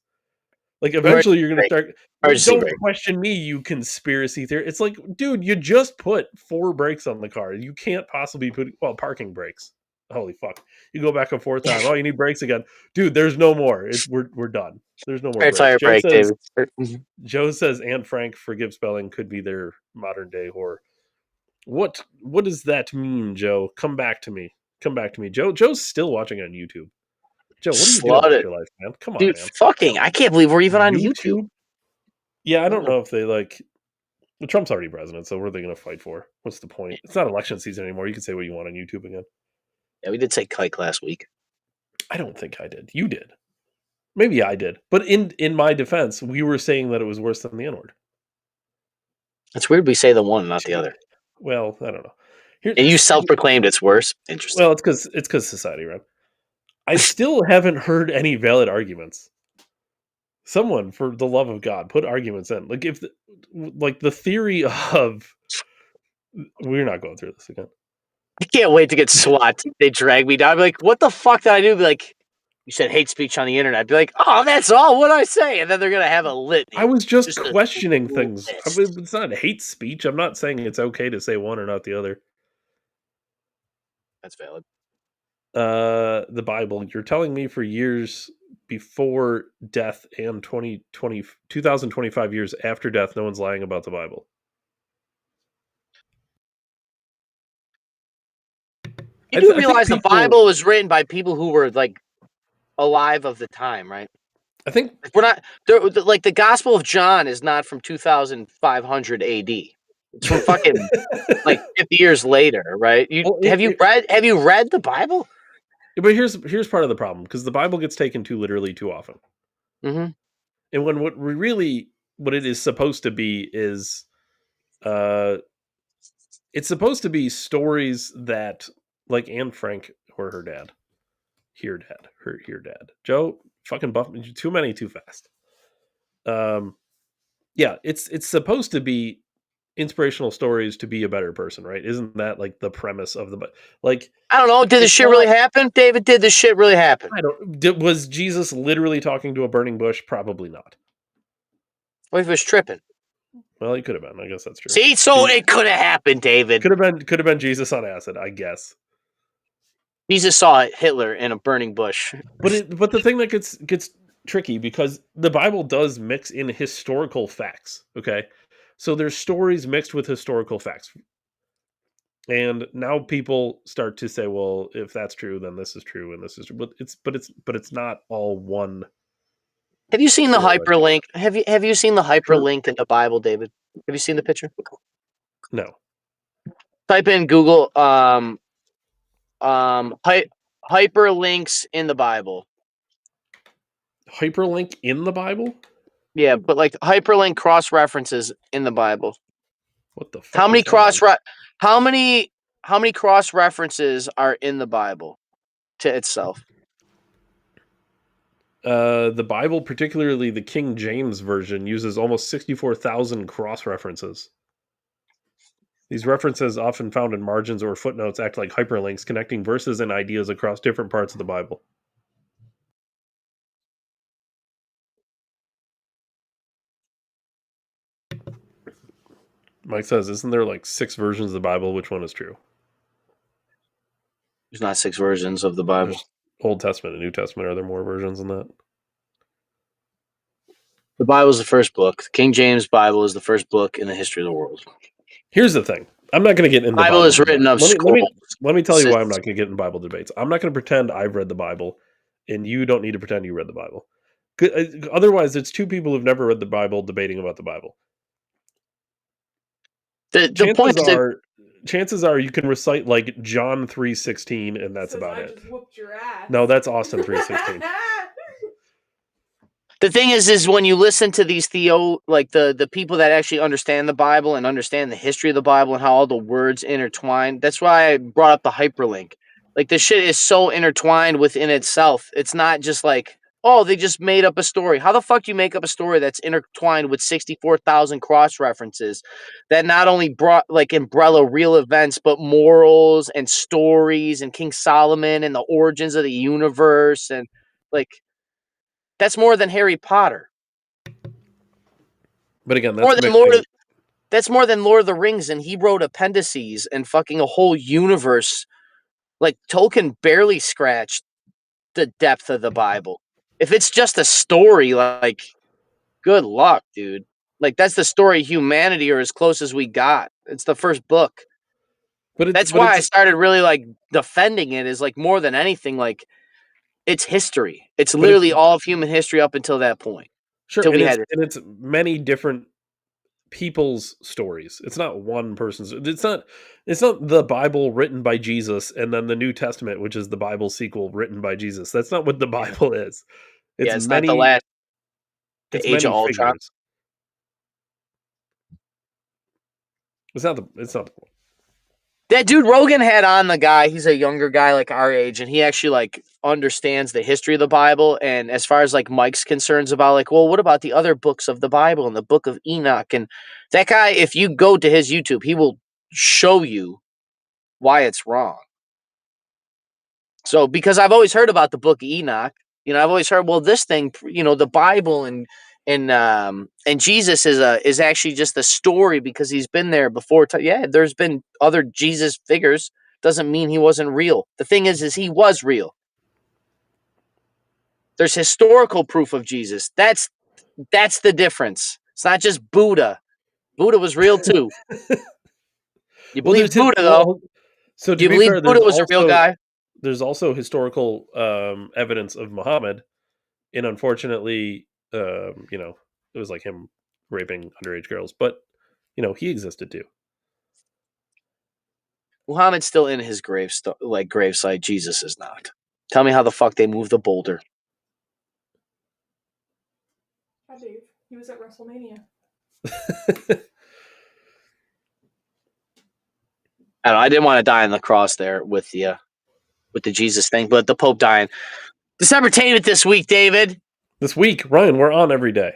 [SPEAKER 1] Like eventually you're gonna
[SPEAKER 2] Brake.
[SPEAKER 1] start. Well,
[SPEAKER 2] Emergency
[SPEAKER 1] don't
[SPEAKER 2] brake.
[SPEAKER 1] question me, you conspiracy theory. It's like, dude, you just put 4 brakes on the car. You can't possibly put parking brakes. Holy fuck! You go back a fourth time. Oh, you need brakes again, dude. There's no more. We're done. There's no more
[SPEAKER 2] Spare
[SPEAKER 1] brakes.
[SPEAKER 2] tire brake, David. Mhm.
[SPEAKER 1] Joe says Anne Frank, forgive spelling, could be their modern day horror. What does that mean, Joe? Come back to me. Come back to me. Joe's still watching on YouTube. Joe, what are you doing with
[SPEAKER 2] Slotted.
[SPEAKER 1] your life, man? Come on,
[SPEAKER 2] Dude,
[SPEAKER 1] man.
[SPEAKER 2] fucking, I can't believe we're even on YouTube.
[SPEAKER 1] YouTube? Yeah, I don't
[SPEAKER 2] Oh.
[SPEAKER 1] know if they like. Well, Trump's already president, so what are they going to fight for? What's the point? It's not election season anymore. You can say what you want on YouTube again.
[SPEAKER 2] Yeah, we did say kike last week.
[SPEAKER 1] I don't think I did. You did. Maybe I did. But in my defense, we were saying that it was worse than the N word.
[SPEAKER 2] It's weird we say the one, not the other.
[SPEAKER 1] Well, I don't know. Here,
[SPEAKER 2] And you self-proclaimed it's worse. Interesting.
[SPEAKER 1] well, it's because society, right? I still haven't heard any valid arguments. Someone, for the love of God, put arguments in. Like the theory of we're not going through this again.
[SPEAKER 2] I can't wait to get SWAT. They drag me down. I'd be like, what the fuck did I do? Be like, you said hate speech on the internet. I'd be like, oh, that's all. What I say? And then they're gonna have a litany.
[SPEAKER 1] I was just
[SPEAKER 2] Just a
[SPEAKER 1] questioning things.
[SPEAKER 2] list.
[SPEAKER 1] It's not hate speech. I'm not saying it's okay to say one or not the other.
[SPEAKER 2] That's valid.
[SPEAKER 1] The Bible. You're telling me for years before death and 2025 years after death, no one's lying about the Bible.
[SPEAKER 2] You do
[SPEAKER 1] I think
[SPEAKER 2] realize the
[SPEAKER 1] people.
[SPEAKER 2] Bible was written by people who were like alive of the time, right?
[SPEAKER 1] I think
[SPEAKER 2] Like, we're not like the Gospel of John is not from 2500 AD. It's from fucking like 50 years later, right?
[SPEAKER 1] Well,
[SPEAKER 2] Have you read the Bible?
[SPEAKER 1] but here's part of the problem because the Bible gets taken too literally too often.
[SPEAKER 2] Mm-hmm.
[SPEAKER 1] And when what it is supposed to be is uh it's supposed to be stories that like Anne Frank or her dad. Here dad. Joe fucking buff too many too fast. Yeah, it's supposed to be inspirational stories to be a better person, right? Isn't that like the premise of the like
[SPEAKER 2] I don't know. Did this
[SPEAKER 1] it's
[SPEAKER 2] shit
[SPEAKER 1] not
[SPEAKER 2] really happen? David, did this shit really happen?
[SPEAKER 1] I don't was Jesus literally talking to a burning bush? Probably not.
[SPEAKER 2] What if it was tripping?
[SPEAKER 1] Well, he could have been. I guess that's true.
[SPEAKER 2] See, so it could have happened, David.
[SPEAKER 1] Could have been Jesus on acid, I guess.
[SPEAKER 2] Jesus saw Hitler in a burning bush.
[SPEAKER 1] But the thing that gets tricky because the Bible does mix in historical facts, okay? So there's stories mixed with historical facts. And now people start to say, well, if that's true, then this is true and this is true. But it's not all one.
[SPEAKER 2] Have you seen the
[SPEAKER 1] story.
[SPEAKER 2] hyperlink? Have you seen the hyperlink in the Bible, David? Have you seen the picture?
[SPEAKER 1] No.
[SPEAKER 2] Type in Google hyperlinks in the Bible.
[SPEAKER 1] Hyperlink in the Bible?
[SPEAKER 2] Yeah, but like hyperlink cross references in the Bible.
[SPEAKER 1] What the fuck?
[SPEAKER 2] How many
[SPEAKER 1] is that?
[SPEAKER 2] how many cross references are in the Bible to itself?
[SPEAKER 1] The Bible, particularly the King James version, uses almost 64,000 cross references. These references, often found in margins or footnotes, act like hyperlinks, connecting verses and ideas across different parts of the Bible. Mike says, isn't there like 6 versions of the Bible? Which one is true?
[SPEAKER 2] There's not 6 versions of the Bible.
[SPEAKER 1] There's Old Testament and New Testament. Are there more versions than that?
[SPEAKER 2] The Bible is the first book. The King James Bible is the first book in the history of the world.
[SPEAKER 1] Here's the thing. I'm not going to get into
[SPEAKER 2] Bible is written of scrolls.
[SPEAKER 1] Let me tell you why I'm not going to get in Bible debates. I'm not going to pretend I've read the Bible, and you don't need to pretend you read the Bible. Otherwise, it's two people who've never read the Bible debating about the Bible.
[SPEAKER 2] The point is that
[SPEAKER 1] chances are you can recite like John 3:16, and that's
[SPEAKER 3] Says,
[SPEAKER 1] about
[SPEAKER 3] I
[SPEAKER 1] it.
[SPEAKER 3] just whooped your ass.
[SPEAKER 1] No, that's Austin 3:16.
[SPEAKER 2] the thing is when you listen to these the people that actually understand the Bible and understand the history of the Bible and how all the words intertwine. That's why I brought up the hyperlink. Like this shit is so intertwined within itself. It's not just like, oh, they just made up a story. How the fuck do you make up a story that's intertwined with 64,000 cross references that not only brought like umbrella real events, but morals and stories and King Solomon and the origins of the universe and like that's more than Harry Potter.
[SPEAKER 1] But again,
[SPEAKER 2] that's more than Lord of the Rings, and he wrote appendices and fucking a whole universe. Like Tolkien barely scratched the depth of the Bible. If it's just a story, like, good luck, dude. Like that's the story of humanity, or as close as we got. It's the first book. That's why I started really like defending it. Is like more than anything, like it's history. It's literally all of human history up until that point.
[SPEAKER 1] Sure, and it's many different people's stories. It's not one person's. It's not the Bible written by Jesus and then the New Testament, which is the Bible sequel written by Jesus. That's not what the Bible is.
[SPEAKER 2] It's not the last.
[SPEAKER 1] It's
[SPEAKER 2] Age
[SPEAKER 1] many
[SPEAKER 2] of Ultron.
[SPEAKER 1] figures. It's not the point.
[SPEAKER 2] That dude Rogan had on the guy. He's a younger guy, like our age, and he actually like understands the history of the Bible. And as far as like Mike's concerns about like, well, what about the other books of the Bible and the Book of Enoch? And that guy, if you go to his YouTube, he will show you why it's wrong. So, because I've always heard about the Book of Enoch, I've always heard, well, this thing, the Bible and Jesus is actually just a story because he's been there before. Yeah, there's been other Jesus figures. Doesn't mean he wasn't real. The thing is he was real. There's historical proof of Jesus. That's the difference. It's not just Buddha. Buddha was real too. You believe Buddha though?
[SPEAKER 1] So
[SPEAKER 2] do you believe Buddha was a real guy?
[SPEAKER 1] There's also historical evidence of Muhammad, and unfortunately, it was like him raping underage girls, but he existed too.
[SPEAKER 2] Muhammad's still in his gravesite. Jesus is not. Tell me how the fuck they moved the boulder.
[SPEAKER 3] Hi, Dave. He was at WrestleMania.
[SPEAKER 2] I don't know. I didn't want to die on the cross there with the Jesus thing, but the Pope dying. Deceptertainment this week, David.
[SPEAKER 1] This week, Ryan, we're on every day.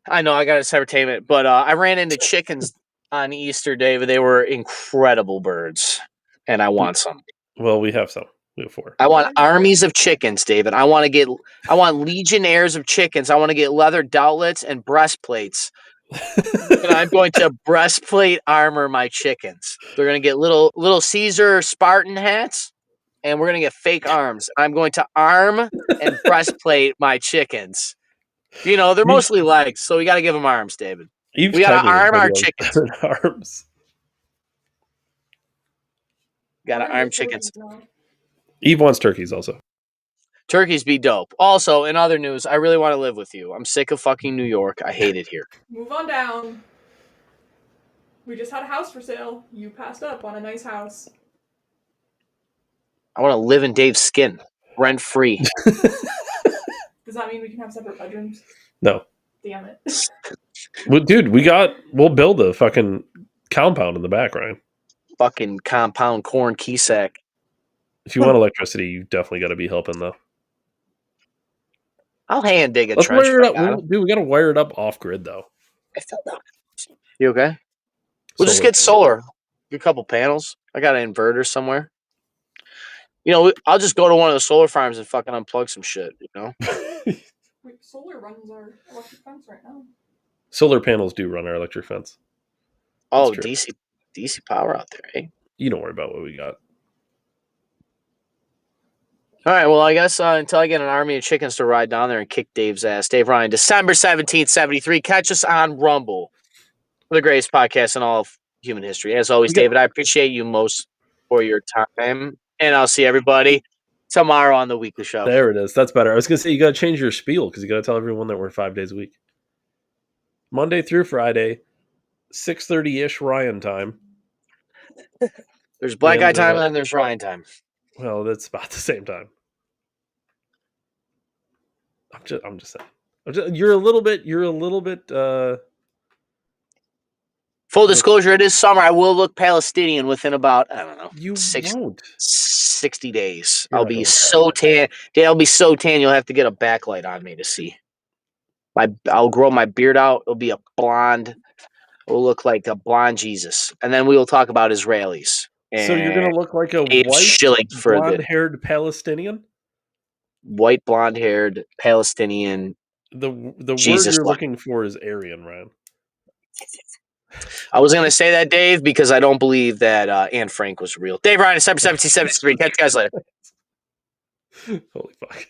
[SPEAKER 2] I know I got a Deceptertainment, but I ran into chickens on Easter, David. They were incredible birds, and I want some.
[SPEAKER 1] Well, we have some. We have 4.
[SPEAKER 2] I want armies of chickens, David. I want legionnaires of chickens. I want to get leather doublets and breastplates. And I'm going to breastplate armor my chickens. They're going to get little Caesar Spartan hats, and we're going to get fake arms. I'm going to arm and breastplate my chickens. They're mostly legs, so we got to give them arms, David. We got to arm our chickens.
[SPEAKER 1] Arms.
[SPEAKER 2] Got to arm chickens.
[SPEAKER 1] Eve wants turkeys also.
[SPEAKER 2] Turkeys be dope. Also, in other news, I really want to live with you. I'm sick of fucking New York. I hate it here.
[SPEAKER 3] Move on down. We just had a house for sale. You passed up on a nice house.
[SPEAKER 2] I want to live in Dave's skin, rent free.
[SPEAKER 3] Does that mean we can have separate bedrooms?
[SPEAKER 1] No.
[SPEAKER 3] Damn it.
[SPEAKER 1] Well, dude, we'll build a fucking compound in the back, Ryan.
[SPEAKER 2] Fucking compound corn key sack.
[SPEAKER 1] If you want electricity, you definitely got to be helping though.
[SPEAKER 2] I'll hand dig a
[SPEAKER 1] Let's
[SPEAKER 2] trench.
[SPEAKER 1] wire it
[SPEAKER 2] if I got
[SPEAKER 1] up. We got to wire it up off grid though.
[SPEAKER 4] I fell down.
[SPEAKER 2] You okay? We'll just
[SPEAKER 1] Solar
[SPEAKER 2] get
[SPEAKER 1] panels.
[SPEAKER 2] solar. Get a couple panels. I got an inverter somewhere. You know, I'll just go to one of the solar farms and fucking unplug some shit. You know.
[SPEAKER 3] Wait, solar runs our electric fence right now.
[SPEAKER 1] Solar panels do run our electric fence.
[SPEAKER 2] Oh,
[SPEAKER 1] true.
[SPEAKER 2] DC power out there, eh?
[SPEAKER 1] You don't worry about what we got.
[SPEAKER 2] All right, well, I guess until I get an army of chickens to ride down there and kick Dave's ass. Dave Ryan, December 17th, 73. Catch us on Rumble. The greatest podcast in all of human history. As always, David, I appreciate you most for your time. And I'll see everybody tomorrow on the weekly show.
[SPEAKER 1] There it is. That's better. I was going to say, you got to change your spiel because you got to tell everyone that we're 5 days a week. Monday through Friday, 6:30-ish Ryan time.
[SPEAKER 2] There's black guy time and then there's Ryan time.
[SPEAKER 1] Well, that's about the same time. I'm just saying. You're a little bit.
[SPEAKER 2] Full disclosure, it is summer. I will look Palestinian within about, I don't know,
[SPEAKER 1] You won't.
[SPEAKER 2] 60 days.
[SPEAKER 1] You're
[SPEAKER 2] I'll
[SPEAKER 1] not
[SPEAKER 2] be
[SPEAKER 1] gonna
[SPEAKER 2] so tan. I'll be so tan you'll have to get a backlight on me to see. I'll grow my beard out. It'll be a blonde. It'll look like a blonde Jesus. And then we will talk about Israelis.
[SPEAKER 1] So you're going to look like a
[SPEAKER 2] white,
[SPEAKER 1] blonde-haired Palestinian?
[SPEAKER 2] White, blonde-haired Palestinian.
[SPEAKER 1] The
[SPEAKER 2] Jesus
[SPEAKER 1] word you're
[SPEAKER 2] blood.
[SPEAKER 1] looking for is Aryan, Ryan.
[SPEAKER 2] I was going to say that, Dave, because I don't believe that Anne Frank was real. Dave Ryan, December 1773. Catch you guys later.
[SPEAKER 1] Holy fuck.